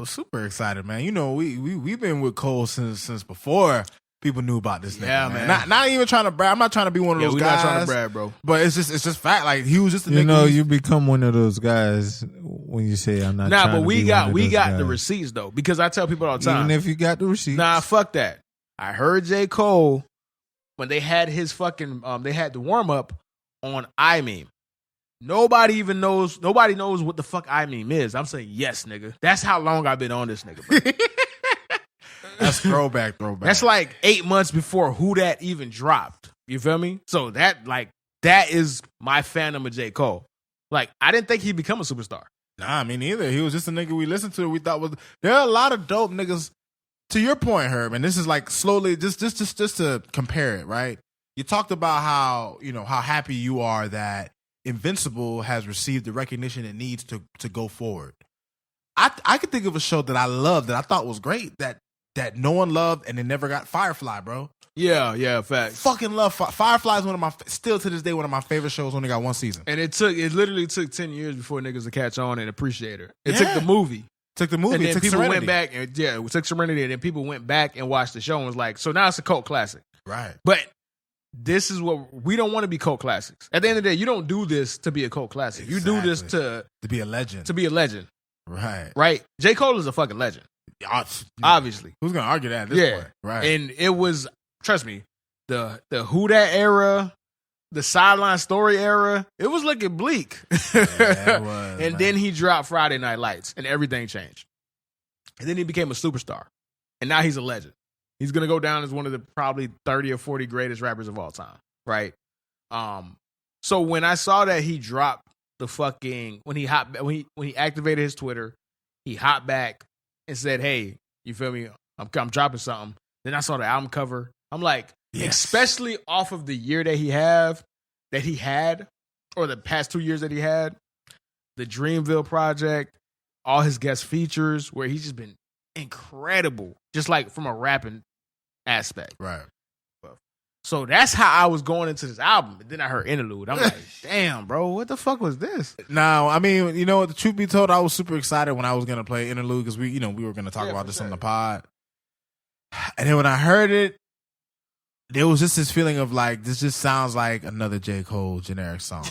super excited, man. You know, we've been with Cole since before people knew about this nigga, man. Not even trying to brag. I'm not trying to be one of those guys. We're not trying to brag, bro. But it's just fact. Like, he was just a nigga. You know, you become one of those guys when you say I'm not. Nah, but we got the receipts though, because I tell people all the time. Even if you got the receipts. Nah, fuck that. I heard J. Cole when they had his fucking they had the warm up on iMeme. Nobody knows what the fuck iMeme is. I'm saying, yes, nigga. That's how long I've been on this nigga, bro. That's throwback. That's like 8 months before Who Dat even dropped. You feel me? So that is my fandom of J. Cole. Like, I didn't think he'd become a superstar. Nah, me neither. He was just a nigga we listened to. We thought there are a lot of dope niggas. To your point, Herb, and this is like slowly just to compare it, right? You talked about how happy you are that Invincible has received the recognition it needs to go forward. I could think of a show that I loved that I thought was great that that no one loved, and they never got Firefly, bro. Yeah, facts. Fucking love Firefly is one of my still to this day one of my favorite shows. Only got one season. And it literally took 10 years before niggas would catch on and appreciate her. It Yeah. took the movie. Took the movie. And then took people Serenity. went back and it took Serenity, and then people went back and watched the show and was like, so now it's a cult classic. Right. But this is what we don't want to be cult classics. At the end of the day, you don't do this to be a cult classic. You do this Exactly. To be a legend. to be a legend, Right. right? J. Cole is a fucking legend, obviously. Who's gonna argue that at this point? Right. And it was, trust me, the Who Dat era, the Sideline Story era, it was looking bleak. it was, And man. then he dropped Friday Night Lights, and everything changed. And then he became a superstar, and now he's a legend. He's gonna go down as one of the probably 30 or 40 greatest rappers of all time, right? So when I saw that he dropped the fucking when he activated his Twitter, he hopped back and said, "Hey, you feel me? I'm dropping something." Then I saw the album cover. I'm like, Yes. especially off of the year that he had, or the past 2 years that he had, the Dreamville Project, all his guest features, where he's just been incredible, just like from a rapping aspect. Right. So that's how I was going into this album. And then I heard Interlude. I'm like, damn, bro, what the fuck was this? Now, I mean, you know, the truth be told, I was super excited when I was gonna play Interlude because we were gonna talk about for this sure. on the pod. And then when I heard it, there was just this feeling of like, this just sounds like another J. Cole generic song.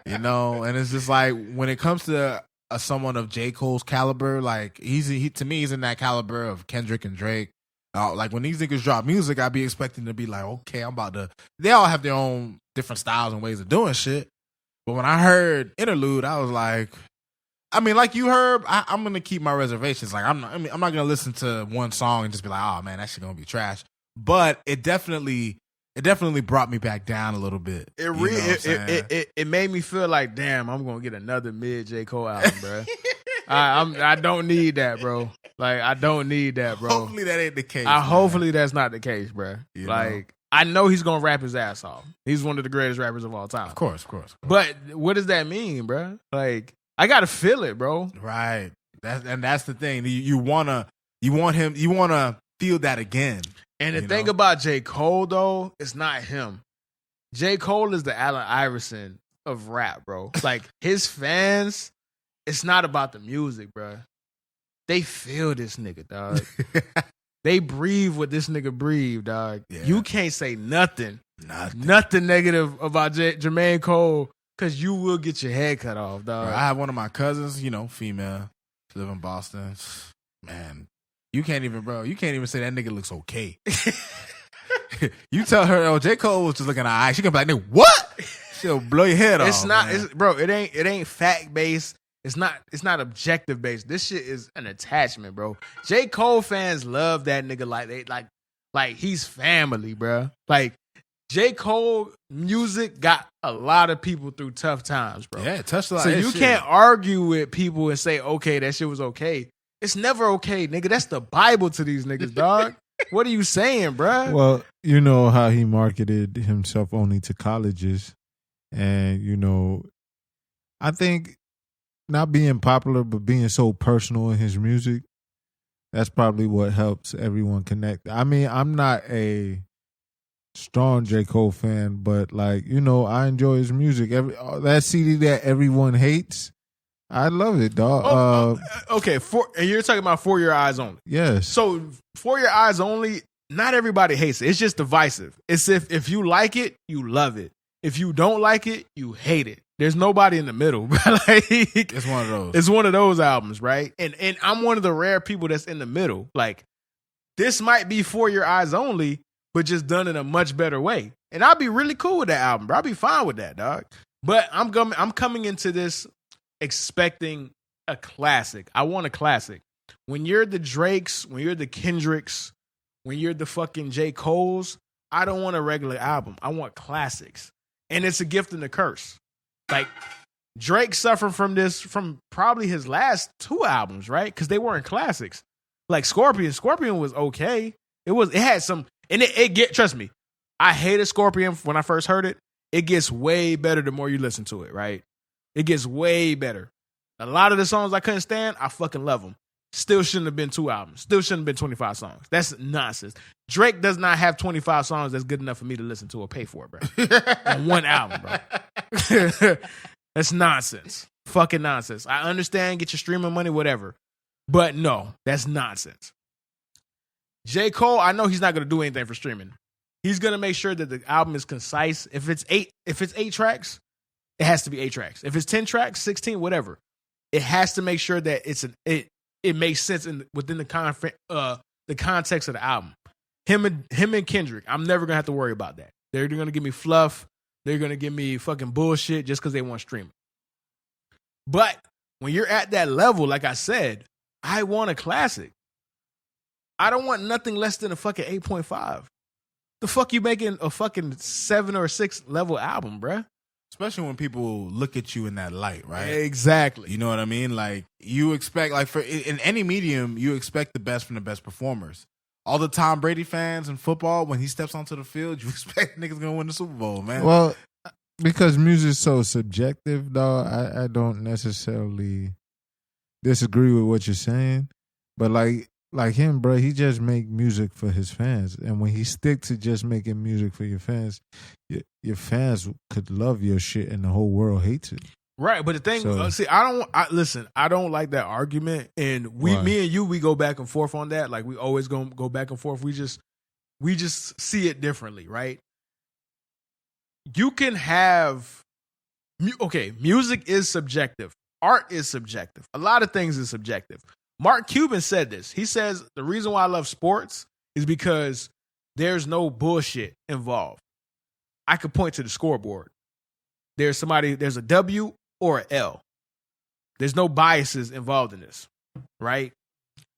You know, and it's just like when it comes to someone of J. Cole's caliber, like he to me he's in that caliber of Kendrick and Drake. Like when these niggas drop music, I'd be expecting to be like, okay, I'm about to. They all have their own different styles and ways of doing shit. But when I heard Interlude, I was like, I mean, like you heard, I'm gonna keep my reservations. Like I'm not gonna listen to one song and just be like, oh man, that shit gonna be trash. But it definitely brought me back down a little bit. It made me feel like, damn, I'm gonna get another mid J. Cole album, bro. I don't need that, bro. Like I don't need that, bro. Hopefully that ain't the case. Hopefully that's not the case, bro. You like know? I know he's gonna rap his ass off. He's one of the greatest rappers of all time. Of course. But what does that mean, bro? Like I gotta feel it, bro. Right. That's the thing. You wanna feel that again. And the You thing know? about J. Cole, though, it's not him. J. Cole is the Allen Iverson of rap, bro. Like, his fans, it's not about the music, bro. They feel this nigga, dog. They breathe what this nigga breathe, dog. Yeah. You can't say nothing negative about Jermaine Cole, because you will get your head cut off, dog. I have one of my cousins, female, she live in Boston. Man, you can't even say that nigga looks okay. You tell her, oh, J. Cole was just looking at her eyes. She gonna be like, nigga, what? She'll blow your head off. It's not, man. it ain't fact based. It's not objective based. This shit is an attachment, bro. J. Cole fans love that nigga like he's family, bro. Like J. Cole music got a lot of people through tough times, bro. Yeah, it touched a lot So of you shit. can't argue with people and say, okay, that shit was okay. It's never okay, nigga. That's the Bible to these niggas, dog. What are you saying, bro? Well, you know how he marketed himself only to colleges. And, I think not being popular, but being so personal in his music, that's probably what helps everyone connect. I mean, I'm not a strong J. Cole fan, but I enjoy his music. That CD that everyone hates, I love it, dog. Okay, and you're talking about For Your Eyes Only. Yes. So For Your Eyes Only, not everybody hates it. It's just divisive. It's if you like it, you love it. If you don't like it, you hate it. There's nobody in the middle. It's one of those. It's one of those albums, right? And I'm one of the rare people that's in the middle. Like, this might be For Your Eyes Only, but just done in a much better way. And I'll be really cool with that album, bro. I'll be fine with that, dog. But I'm coming into this expecting a classic. I want a classic. When you're the Drakes, when you're the Kendricks, when you're the fucking J. Coles, I don't want a regular album. I want classics. And it's a gift and a curse. Like, Drake suffered from this from probably his last 2 albums, right? Because they weren't classics. Like Scorpion. Scorpion was okay. It had some, and trust me, I hated Scorpion when I first heard it. It gets way better the more you listen to it, right? It gets way better. A lot of the songs I couldn't stand, I fucking love them. still shouldn't have been 2 albums. Still shouldn't have been 25 songs. That's nonsense. Drake does not have 25 songs that's good enough for me to listen to or pay for, bro. On one album, bro. That's nonsense. Fucking nonsense. I understand, get your streaming money, whatever. But no, that's nonsense. J. Cole, I know he's not going to do anything for streaming. He's going to make sure that the album is concise. If it's 8 tracks, it has to be 8 tracks. If it's 10 tracks, 16, whatever, it has to make sure that it makes sense within the context of the album. Him and Kendrick, I'm never gonna have to worry about that. They're gonna give me fluff. They're gonna give me fucking bullshit just because they want streaming. But when you're at that level, like I said, I want a classic. I don't want nothing less than a fucking 8.5. The fuck you making a fucking 7 or 6 level album, bruh? Especially when people look at you in that light, right? Exactly. You know what I mean? Like, you expect, like, in any medium, you expect the best from the best performers. All the Tom Brady fans in football, when he steps onto the field, you expect niggas gonna win the Super Bowl, man. Well, because music's so subjective, though, I don't necessarily disagree with what you're saying. But like him, bro, he just make music for his fans. And when he stick to just making music for your fans could love your shit and the whole world hates it. Right, but the thing, I don't like that argument, and me and you, we go back and forth on that. Like, we always go back and forth. We just see it differently, right? You can have, music is subjective. Art is subjective. A lot of things is subjective. Mark Cuban said this. He says, the reason why I love sports is because there's no bullshit involved. I could point to the scoreboard. There's a W or an L. There's no biases involved in this, right?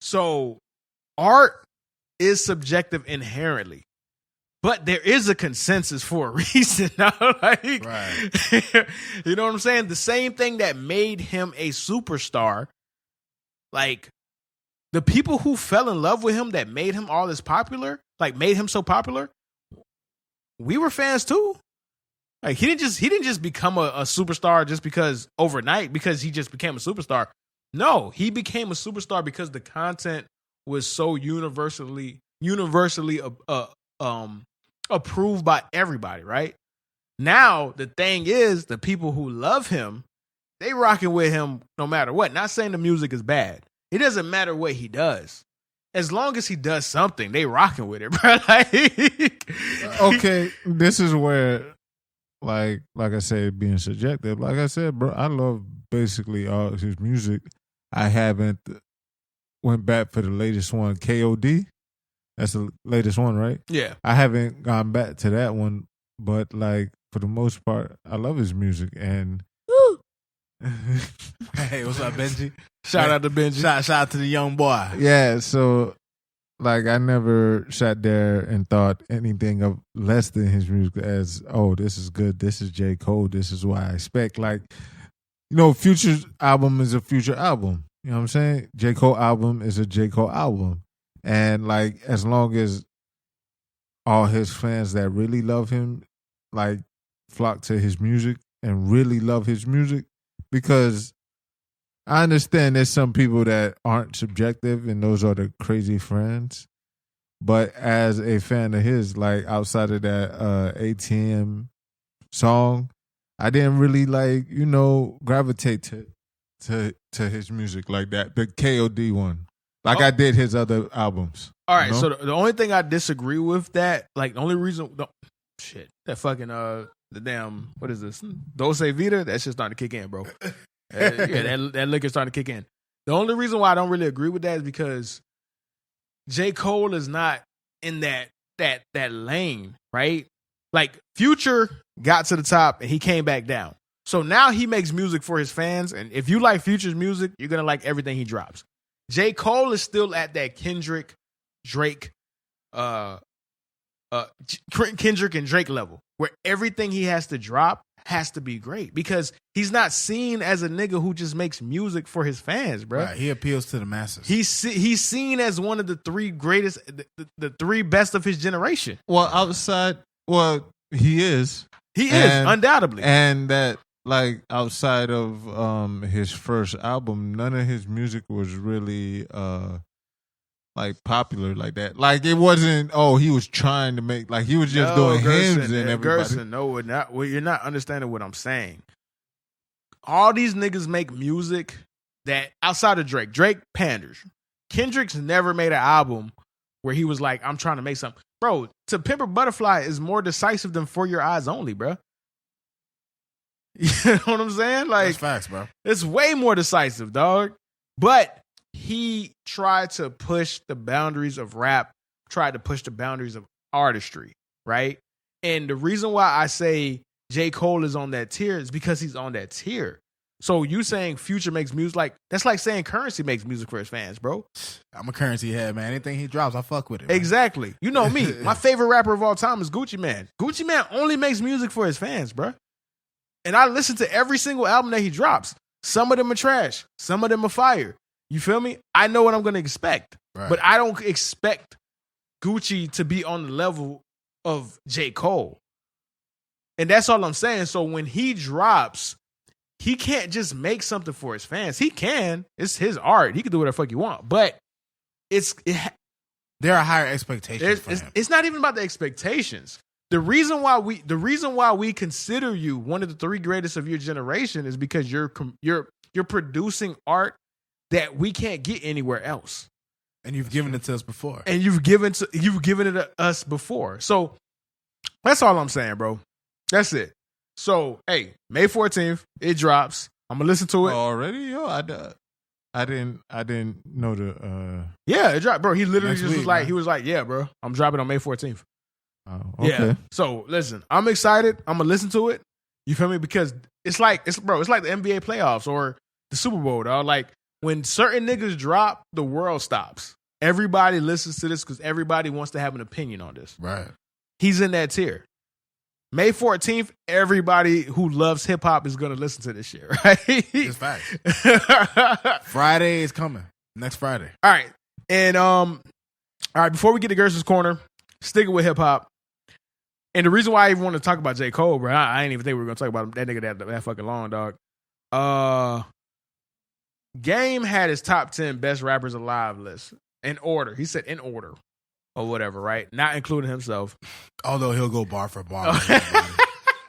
So art is subjective inherently, but there is a consensus for a reason. Right. You know what I'm saying? The same thing that made him a superstar, like the people who fell in love with him that made him all this popular, like made him so popular, we were fans too. Like he didn't just become a superstar just because overnight because he just became a superstar. No, he became a superstar because the content was so universally approved by everybody, right? Now the thing is, the people who love him, they rocking with him no matter what. Not saying the music is bad. It doesn't matter what he does. As long as he does something, they rocking with it, bro. Like, okay, this is where, like I said, being subjective. Like I said, bro, I love basically all his music. I haven't went back for the latest one, KOD. That's the latest one, right? Yeah. I haven't gone back to that one, but like for the most part, I love his music. And hey, what's up, Benji? Shout out to Benji. Shout out to the young boy. Yeah, so like I never sat there and thought anything of less than his music as, oh, this is good. This is J. Cole. This is what I expect. Like, you know, Future's album is a Future album. You know what I'm saying? J. Cole album is a J. Cole album. And like, as long as all his fans that really love him, like, flock to his music and really love his music, because I understand there's some people that aren't subjective and those are the crazy friends. But as a fan of his, like outside of that ATM song, I didn't really like, you know, gravitate to his music like that. The KOD one. Like I did his other albums. All right, you know? so the only thing I disagree with that, like the only reason, that fucking, the damn, what is this? Dulce Vita, that shit's starting to kick in, bro. That liquor's starting to kick in. The only reason why I don't really agree with that is because J. Cole is not in that lane, right? Like Future got to the top and he came back down. So now he makes music for his fans, and if you like Future's music, you're gonna like everything he drops. J. Cole is still at that Kendrick, Drake, Kendrick and Drake level, where everything he has to drop has to be great because he's not seen as a nigga who just makes music for his fans, bro. Right, he appeals to the masses. He's seen as one of the three greatest, the three best of his generation. Well, he is. He is, undoubtedly. And that like outside of his first album, none of his music was really like popular like that. Like it wasn't. Oh, he was trying to make like he was just doing hymns and everybody. Gerson, no, we're not. Well, you're not understanding what I'm saying. All these niggas make music that outside of Drake panders. Kendrick's never made an album where he was like, I'm trying to make something. Bro, To Pimp a Butterfly is more decisive than For Your Eyes Only, bro. You know what I'm saying? Like, That's facts, bro. It's way more decisive, dog. But he tried to push the boundaries of rap, tried to push the boundaries of artistry, right? And the reason why I say J. Cole is on that tier is because he's on that tier. So you saying Future makes music, like that's like saying Currency makes music for his fans, bro. I'm a Currency head, man. Anything he drops, I fuck with it. Man. Exactly. You know me. My favorite rapper of all time is Gucci Mane. Gucci Mane only makes music for his fans, bro. And I listen to every single album that he drops. Some of them are trash. Some of them are fire. You feel me? I know what I'm going to expect. Right. But I don't expect Gucci to be on the level of J. Cole. And that's all I'm saying. So when he drops, he can't just make something for his fans. He can. It's his art. He can do whatever the fuck he want. But there are higher expectations for him. It's not even about the expectations. The reason why we consider you one of the three greatest of your generation is because you're producing art that we can't get anywhere else. And you've given it to us before. And you've given it to us before. So that's all I'm saying, bro. That's it. So, hey, May 14th, it drops. I'm gonna listen to it. Already? Yo, I didn't know the Yeah, it dropped, bro. He literally Next week, was like, man. he was like, yeah, bro, I'm dropping on May 14th. oh, okay. Yeah. So listen, I'm excited. I'm gonna listen to it. You feel me? Because it's like the NBA playoffs or the Super Bowl, dog. Like when certain niggas drop, the world stops. Everybody listens to this because everybody wants to have an opinion on this. Right. He's in that tier. May 14th, everybody who loves hip hop is gonna listen to this shit, right? It's facts. Friday is coming. Next Friday. All right. And all right, before we get to Gerson's Corner, sticking with hip hop. And the reason why I even want to talk about J. Cole, bro, I ain't even think we were gonna talk about that nigga that fucking long, dog. Game had his top 10 best rappers alive list in order. He said in order or whatever, right? Not including himself. Although he'll go bar for bar.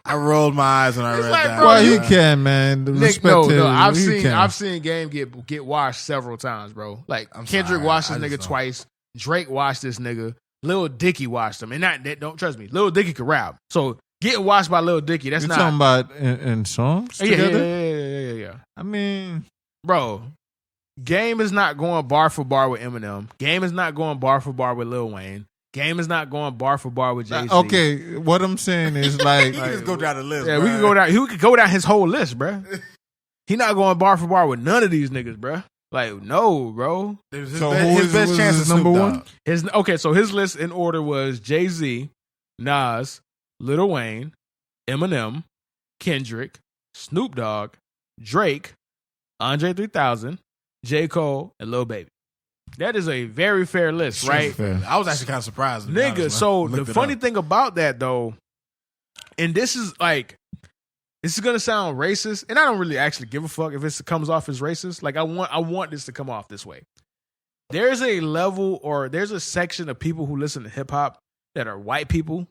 I rolled my eyes when I read like, that. bro, Well, he can, man. Nick, no, I've I've seen Game get washed several times, bro. Like I'm Kendrick sorry. watched this I nigga just don't. twice. Drake watched this nigga. Lil Dicky watched him, and that don't trust me. Lil Dicky could rap, so getting watched by Lil Dicky, that's You're not. talking about in songs Yeah, together? yeah. I mean, Bro, Game is not going bar for bar with Eminem. Game is not going bar for bar with Lil Wayne. Game is not going bar for bar with Jay-Z. okay, what I'm saying is like, You can just go down the list. Yeah, bro. we can go down. He could go down his whole list, bro. He not going bar for bar with none of these niggas, bro. Like, no, bro. His So best, who his is- best was chance his is number number one? one. So his list in order was Jay-Z, Nas, Lil Wayne, Eminem, Kendrick, Snoop Dogg, Drake, Andre 3000, J. Cole, and Lil Baby. That is a very fair list, right? fair. I was actually kind of surprised. to be honest, Nigga, when so I the looked it funny up. thing about that though, and this is gonna sound racist, and I don't really actually give a fuck if it comes off as racist. Like I want this to come off this way. There's a level or there's a section of people who listen to hip hop that are white people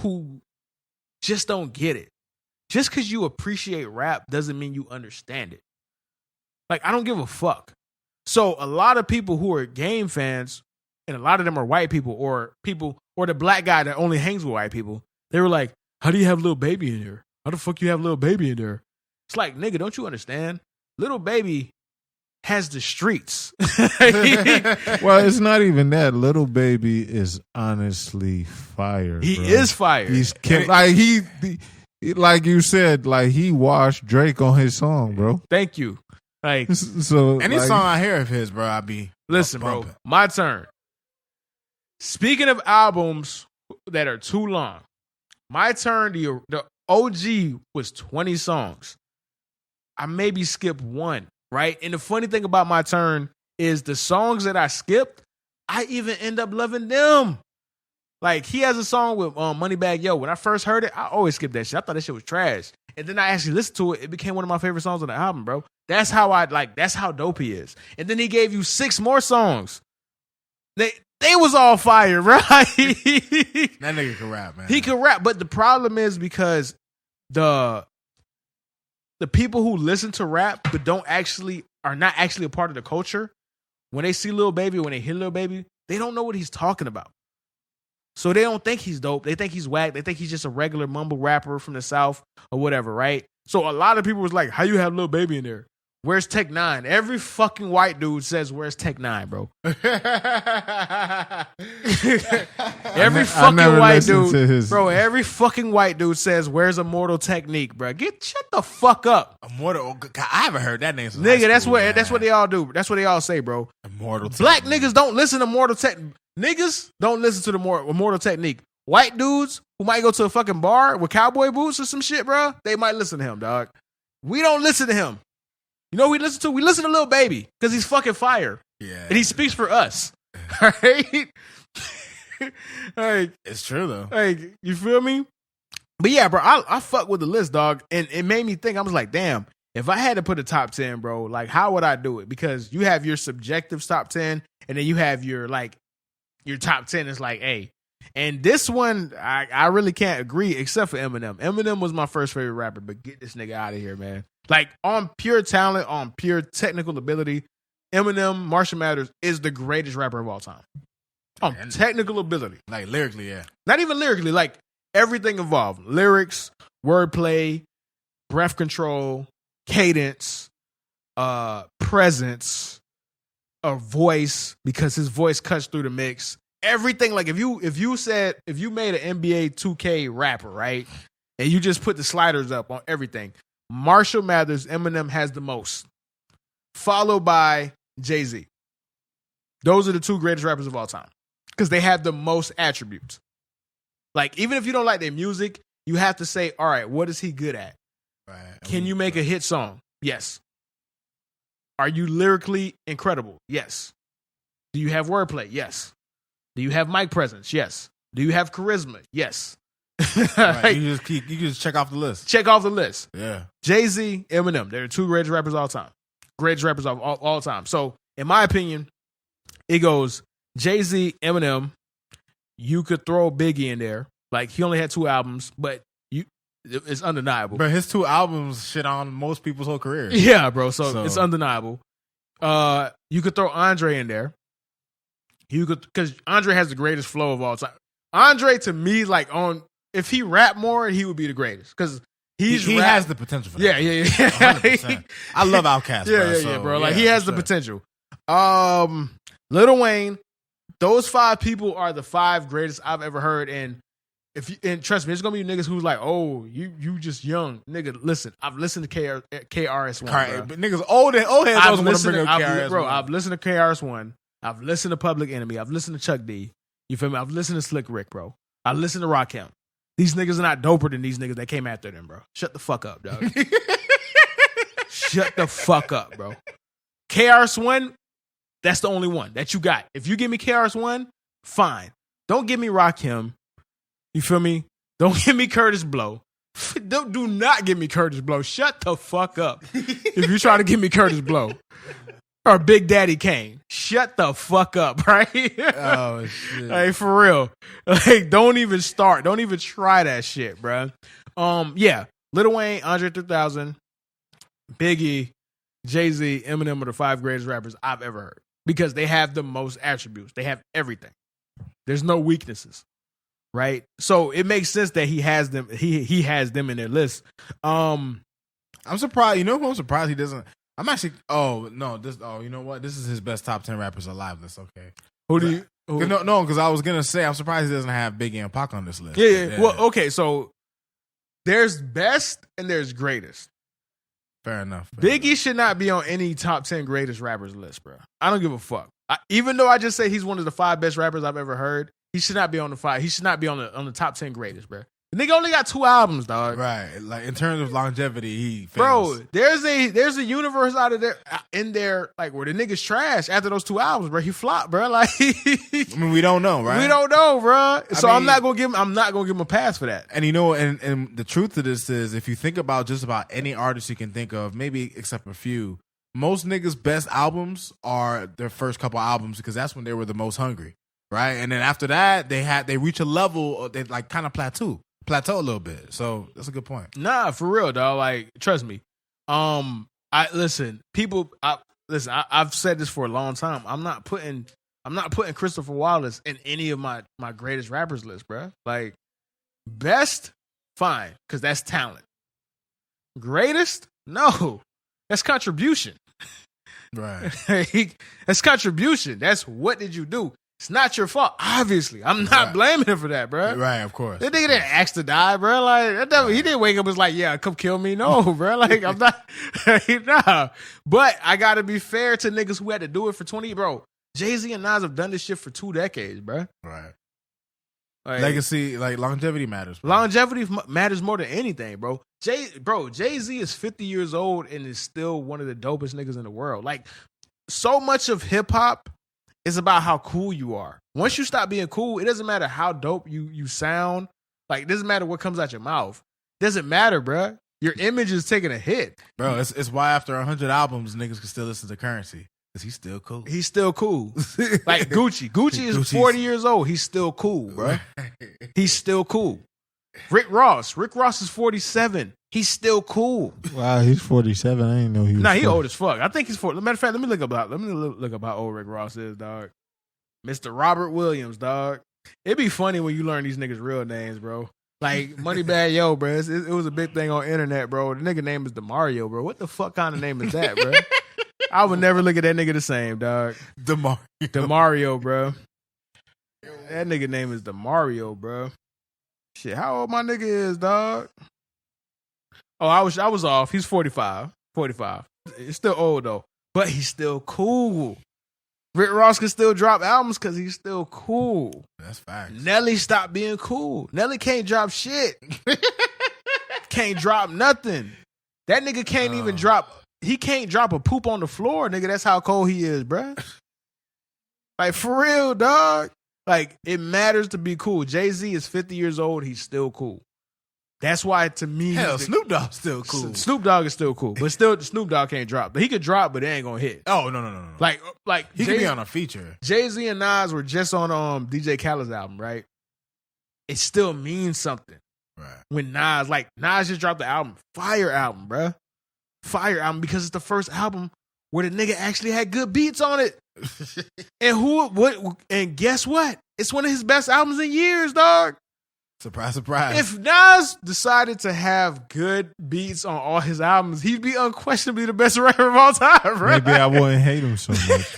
who just don't get it. Just because you appreciate rap doesn't mean you understand it. Like, I don't give a fuck. So a lot of people who are Game fans, and a lot of them are white people or the black guy that only hangs with white people, they were like, how do you have Lil Baby in there? How the fuck you have Lil Baby in there? It's like, nigga, don't you understand? Lil Baby has the streets. well, it's not even that. Little Baby is honestly fire. He bro. is fire. He's like like you said, like he washed Drake on his song, bro. Thank you. Like, So Any like, song I hear of his, bro, I be listen, bro, bumping. my turn. Speaking of albums that are too long, my turn, the OG was 20 songs. I maybe skipped one, right? And the funny thing about my turn is the songs that I skipped, I even end up loving them. Like, he has a song with Moneybagg Yo. When I first heard it, I always skipped that shit. I thought that shit was trash. And then I actually listened to it. It became one of my favorite songs on the album, bro. That's how that's how dope he is. And then he gave you 6 more songs. They was all fire, bro. That nigga can rap, man. He can rap, but the problem is because the people who listen to rap but are not actually a part of the culture, when they see Lil Baby, when they hear Lil Baby, they don't know what he's talking about. So they don't think he's dope. They think he's whack. They think he's just a regular mumble rapper from the South or whatever, right? So a lot of people was like, how you have Lil Baby in there? Where's Tech 9? Every fucking white dude says, where's Tech 9, bro? Every fucking white dude, bro, every fucking white dude says, where's Immortal Technique, bro? Shut the fuck up. Immortal, I haven't heard that name since nigga, high school, that's what they all do. That's what they all say, bro. Immortal Black Technique. niggas don't listen to Immortal Technique. Niggas don't listen to the Immortal Technique. White dudes who might go to a fucking bar with cowboy boots or some shit, bro, they might listen to him, dog. We don't listen to him. You know what we listen to? We listen to Lil Baby because he's fucking fire. Yeah. And he speaks for us. All right? Like, It's true, though. like, you feel me? But yeah, bro, I fuck with the list, dog. And it made me think, I was like, damn, if I had to put a top 10, bro, like, how would I do it? Because you have your subjective top 10, and then you have your top 10 is like, hey. And this one, I really can't agree except for Eminem. Eminem was my first favorite rapper, but get this nigga out of here, man. Like, on pure talent, on pure technical ability, Eminem, Marshall Mathers, is the greatest rapper of all time. On technical ability. Like, lyrically, yeah. Not even lyrically, like, everything involved. Lyrics, wordplay, breath control, cadence, presence, a voice, because his voice cuts through the mix. Everything, like, if you made an NBA 2K rapper, right, and you just put the sliders up on everything, Marshall Mathers, Eminem has the most, followed by Jay-Z. Those are the 2 greatest rappers of all time because they have the most attributes. Like, even if you don't like their music, you have to say, all right, what is he good at? Right. Can you make a hit song? Yes. Are you lyrically incredible? Yes. Do you have wordplay? Yes. Do you have mic presence? Yes. Do you have charisma? Yes. Right. You just check off the list. Check off the list. Yeah. Jay-Z, Eminem. They're the 2 greatest rappers of all time. Greatest rappers of all time. So, in my opinion, it goes Jay-Z, Eminem. You could throw Biggie in there. Like, he only had 2 albums, but it's undeniable. But his 2 albums shit on most people's whole career. Yeah, bro. So it's undeniable. You could throw Andre in there. You could, because Andre has the greatest flow of all time. Andre, to me, like, if he rapped more, he would be the greatest because he has the potential for that. Yeah. 100%. I love Outkast. Yeah, bro. Like, he has the potential. Lil Wayne. Those 5 people are the 5 greatest I've ever heard. And trust me, it's gonna be niggas who's like, oh, you just young, nigga. Listen, I've listened to KRS-One. But niggas old heads always want to bring up KRS-One. Bro, I've listened to KRS-One. I've listened to Public Enemy. I've listened to Chuck D. You feel me? I've listened to Slick Rick, bro. I listened to Rakim. These niggas are not doper than these niggas that came after them, bro. Shut the fuck up, dog. Shut the fuck up, bro. KRS-One, that's the only one that you got. If you give me KRS-One, fine. Don't give me Rakim. You feel me? Don't give me Curtis Blow. Do not give me Curtis Blow. Shut the fuck up. If you try to give me Curtis Blow. Or Big Daddy Kane. Shut the fuck up, right? Oh, shit. Like, for real. Like, don't even start. Don't even try that shit, bro. Yeah. Lil Wayne, Andre 3000, Biggie, Jay-Z, Eminem are the 5 greatest rappers I've ever heard. Because they have the most attributes. They have everything. There's no weaknesses. Right? So it makes sense that he has them. He has them in their list. I'm surprised. You know who I'm surprised he doesn't. I'm actually. Oh no! You know what? This is his best top 10 rappers alive list. Okay. Who do you? No, because I was gonna say I'm surprised he doesn't have Biggie and Pac on this list. Yeah. Well, okay. So there's best and there's greatest. Fair enough. Biggie should not be on any top 10 greatest rappers list, bro. I don't give a fuck. Even though I just say he's one of the 5 best rappers I've ever heard, he should not be on the 5. He should not be on the top 10 greatest, bro. The nigga only got 2 albums, dog. Right. Like in terms of longevity, he Bro, fails. there's a universe out of there in there like where the nigga's trash after those 2 albums, bro. He flopped, bro. Like I mean, we don't know, right? we don't know, bro. So mean- I'm not gonna give him a pass for that. And you know, and the truth of this is, if you think about just about any artist you can think of, maybe except a few, most niggas' best albums are their first couple albums because that's when they were the most hungry, right? And then after that, they reach a level, they like kind of plateau a little bit. So that's a good point. Nah, for real, dog. Like, trust me. I've said this for a long time. I'm not putting Christopher Wallace in any of my greatest rappers list, bro. Like, best, fine, because that's talent. Greatest, no, that's contribution. Right. That's contribution. That's what did you do? It's not your fault. Obviously, I'm not blaming him for that, bro. Right, of course. That nigga didn't ask to die, bro. Like that devil, he didn't wake up and was like, "Yeah, come kill me." No, bro. Like I'm not. Nah. But I gotta be fair to niggas who had to do it for 20, bro. Jay-Z and Nas have done this shit for 2 decades, bro. Right. Like, Legacy, like longevity matters. Bro. longevity matters more than anything, bro. Jay-Z is 50 years old and is still one of the dopest niggas in the world. Like, so much of hip hop is about how cool you are. Once you stop being cool, it doesn't matter how dope you sound. Like, it doesn't matter what comes out your mouth. It doesn't matter, bro. Your image is taking a hit. Bro, it's why after 100 albums, niggas can still listen to Currency. Because he's still cool. He's still cool. Like Gucci. Gucci is Gucci's 40 years old. He's still cool, bro. He's still cool. Rick Ross is 47. He's still cool. Wow, he's 47. I didn't know he was. Nah, he 40. old as fuck. I think he's 40. Matter of fact, let me look up how old Rick Ross is, dog. Mr. Robert Williams, dog. It'd be funny when you learn these niggas' real names, bro. Like Moneybagg Yo, bro. It was a big thing on internet, bro. The nigga name is DeMario, bro. What the fuck kind of name is that, bro? I would never look at that nigga the same, dog. DeMario, bro. That nigga name is DeMario, bro. Shit, how old my nigga is, dog? Oh, I was off. He's 45. 45. It's still old though, but he's still cool. Rick Ross can still drop albums because he's still cool. That's facts. Nelly stopped being cool. Nelly can't drop shit. Can't drop nothing. That nigga can't even drop. He can't drop a poop on the floor, nigga. That's how cold he is, bruh. Like, for real, dog. Like, it matters to be cool. Jay-Z is 50 years old. He's still cool. That's why, to me... Hell, Snoop Dogg's still cool. Snoop Dogg is still cool. But still, Snoop Dogg can't drop. But he could drop, but it ain't gonna hit. Oh, no. Like He could be on a feature. Jay-Z and Nas were just on DJ Khaled's album, right? It still means something. Right. When Nas just dropped the album. Fire album, bruh. Fire album, because it's the first album where the nigga actually had good beats on it. And guess what? It's one of his best albums in years, dog. Surprise, surprise. If Nas decided to have good beats on all his albums, he'd be unquestionably the best rapper of all time, bro. Maybe I wouldn't hate him so much.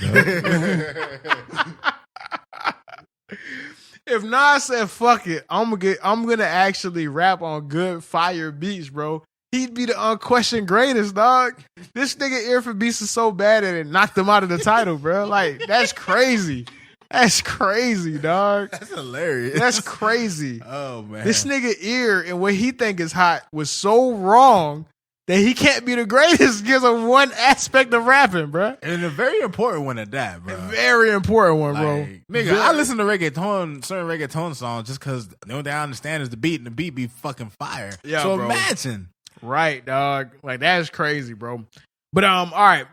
If Nas said, fuck it, I'm gonna actually rap on good fire beats, bro, he'd be the unquestioned greatest, dog. This nigga ear for beats is so bad that it knocked him out of the title, bro. Like, that's crazy. That's crazy, dog. That's hilarious. That's crazy. Oh, man. This nigga ear and what he think is hot was so wrong that he can't be the greatest because of one aspect of rapping, bro. And a very important one at that, bro. A very important one, bro. Like, nigga, I listen to certain reggaeton songs just because the only thing I understand is the beat, and the beat be fucking fire. Yeah, so bro. imagine. Right, dog. Like, that's crazy, bro. But all right.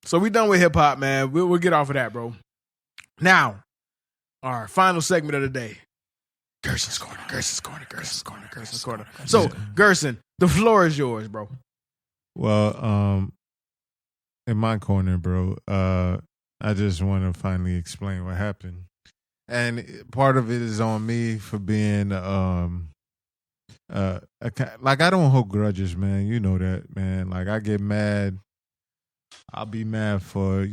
So we done with hip hop, man. We'll get off of that, bro. Now, our final segment of the day. Gerson's Corner. So, Gerson, the floor is yours, bro. Well, in my corner, bro, I just want to finally explain what happened. And part of it is on me for being, like, I don't hold grudges, man. You know that, man. Like, I get mad. I'll be mad for,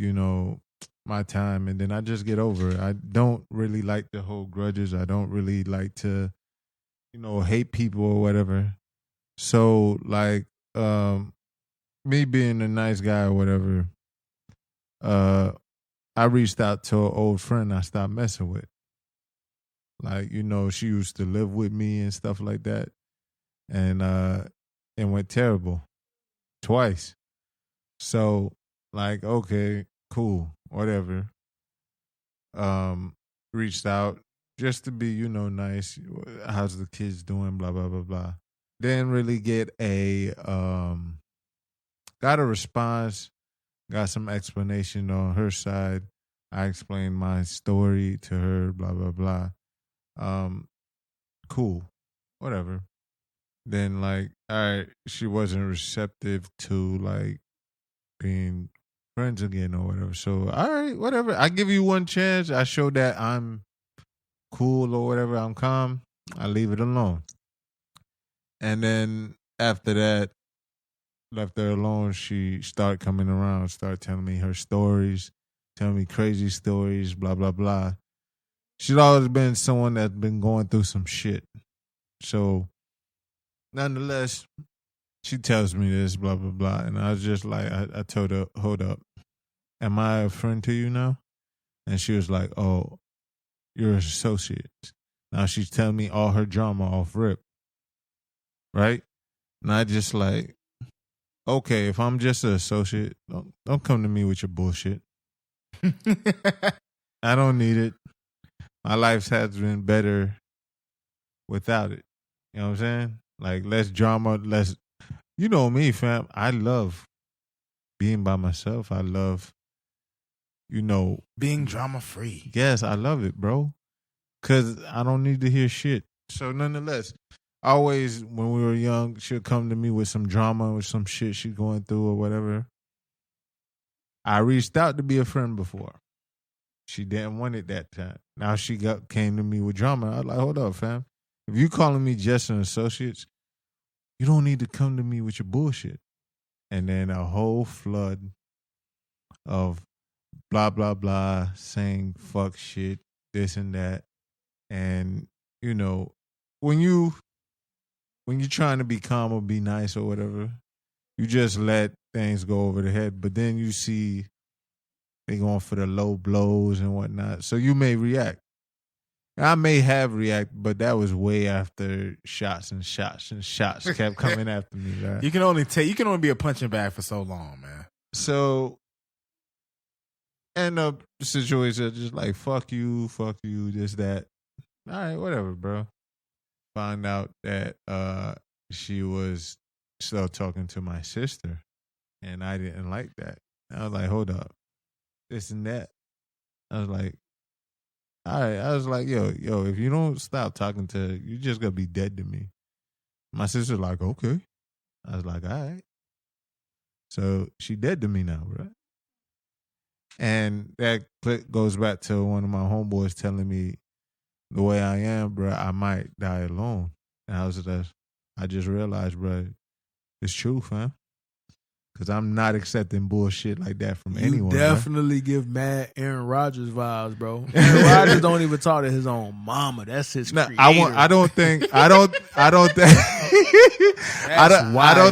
my time, and then I just get over it. I don't really like to hold grudges. I don't really like to, hate people or whatever. So, like, me being a nice guy or whatever, I reached out to an old friend I stopped messing with. Like, she used to live with me and stuff like that. And it went terrible twice. So, like, okay, cool, whatever. Reached out just to be, nice. How's the kids doing? Blah, blah, blah, blah. Didn't really get got a response, got some explanation on her side. I explained my story to her, blah, blah, blah. Cool, whatever. Then, like, all right, she wasn't receptive to, like, being friends again or whatever. So, all right, whatever. I give you one chance. I show that I'm cool or whatever. I'm calm. I leave it alone. And then after that, left her alone. She started coming around, started telling me her stories, telling me crazy stories, blah, blah, blah. She's always been someone that's been going through some shit. So, nonetheless, she tells me this, blah, blah, blah. And I was just like, I told her, hold up. Am I a friend to you now? And she was like, oh, you're an associate. Now she's telling me all her drama off rip. Right? And I just like, okay, if I'm just an associate, don't come to me with your bullshit. I don't need it. My life has been better without it. You know what I'm saying? Like, less drama, less... You know me, fam. I love being by myself. I love, being drama free. Yes, I love it, bro. Because I don't need to hear shit. So, nonetheless, always when we were young, she'll come to me with some drama or some shit she's going through or whatever. I reached out to be a friend before. She didn't want it that time. Now she came to me with drama. I was like, hold up, fam. If you calling me just an associate, you don't need to come to me with your bullshit. And then a whole flood of blah, blah, blah, saying fuck shit, this and that. And, when you're trying to be calm or be nice or whatever, you just let things go over the head. But then you see they going for the low blows and whatnot. So you may react. I may have reacted, but that was way after shots and shots and shots kept coming after me. Right? You can only be a punching bag for so long, man. So end up the situation just like fuck you, this, that. All right, whatever, bro. Find out that she was still talking to my sister, and I didn't like that. I was like, hold up, this and that. I was like, all right. I was like, yo, if you don't stop talking to her, you're just gonna be dead to me. My sister's like, okay. I was like, all right. So she dead to me now, bro. And that clip goes back to one of my homeboys telling me the way I am, bro, I might die alone. And I just realized, bro, it's true, fam. Because I'm not accepting bullshit like that from anyone. You definitely give mad Aaron Rodgers vibes, bro. Aaron Rodgers don't even talk to his own mama. That's his creator. I don't think I don't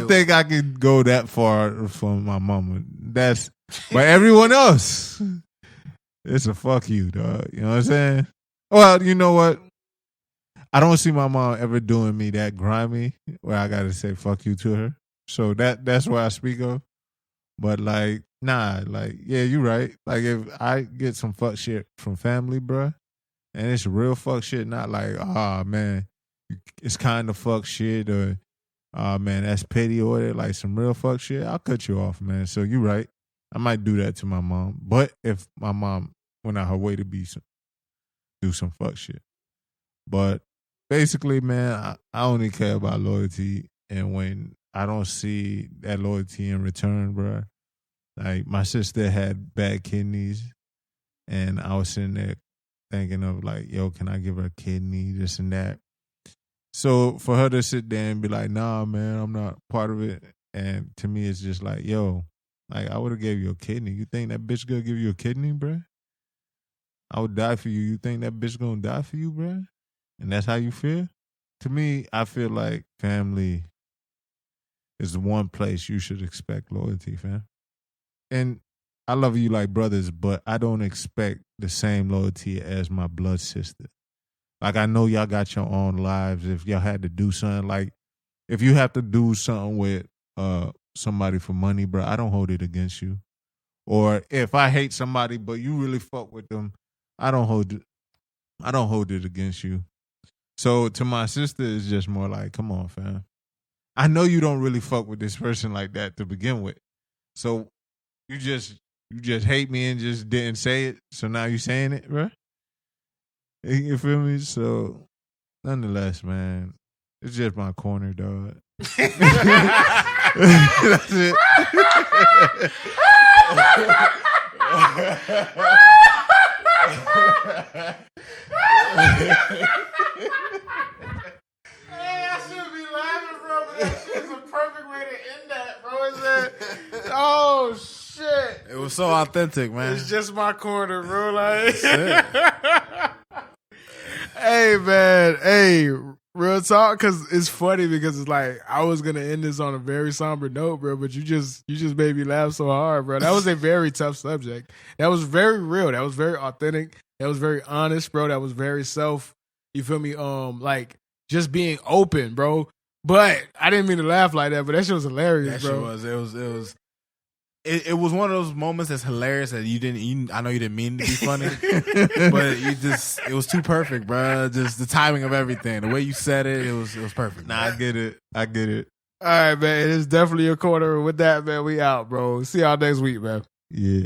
think I can go that far from my mama. But everyone else, it's a fuck you, dog. You know what I'm saying? Well, you know what? I don't see my mom ever doing me that grimy where I gotta say fuck you to her. So that's what I speak of. But like, nah, like, yeah, you right. Like if I get some fuck shit from family, bruh, and it's real fuck shit, not like, man, it's kind of fuck shit or, man, that's petty or whatever, like some real fuck shit, I'll cut you off, man. So you right. I might do that to my mom. But if my mom went out her way to do some fuck shit. But basically, man, I only care about loyalty, and when I don't see that loyalty in return, bro. Like, my sister had bad kidneys, and I was sitting there thinking of, like, yo, can I give her a kidney, this and that? So for her to sit there and be like, nah, man, I'm not part of it. And to me, it's just like, yo, like, I would have gave you a kidney. You think that bitch gonna give you a kidney, bro? I would die for you. You think that bitch gonna die for you, bro? And that's how you feel? To me, I feel like family is the one place you should expect loyalty, fam. And I love you like brothers, but I don't expect the same loyalty as my blood sister. Like, I know y'all got your own lives. If y'all had to do something, like, if you have to do something with somebody for money, bro, I don't hold it against you. Or if I hate somebody, but you really fuck with them, I don't hold it against you. So to my sister, it's just more like, come on, fam. I know you don't really fuck with this person like that to begin with. So you just hate me and just didn't say it. So now you saying it, bro? You feel me? So nonetheless, man, it's just my corner, dog. That's it. I should be laughing, bro, but that shit's a perfect way to end that, bro. Is that? Oh shit! It was so authentic, man. It's just my corner, bro. Like, hey, man, hey, real talk, because it's funny because it's like I was gonna end this on a very somber note, bro, but you just made me laugh so hard, bro. That was a very tough subject. That was very real. That was very authentic. That was very honest, bro. That was very self. You feel me? Like just being open, bro. But I didn't mean to laugh like that, but that shit was hilarious, That bro. shit it was one of those moments that's hilarious that I know you didn't mean to be funny, but it was too perfect, bro. Just the timing of everything, the way you said it, it was perfect. Nah, I get it. All right, man. It's definitely a corner. With that, man, we out, bro. See y'all next week, man. Yeah.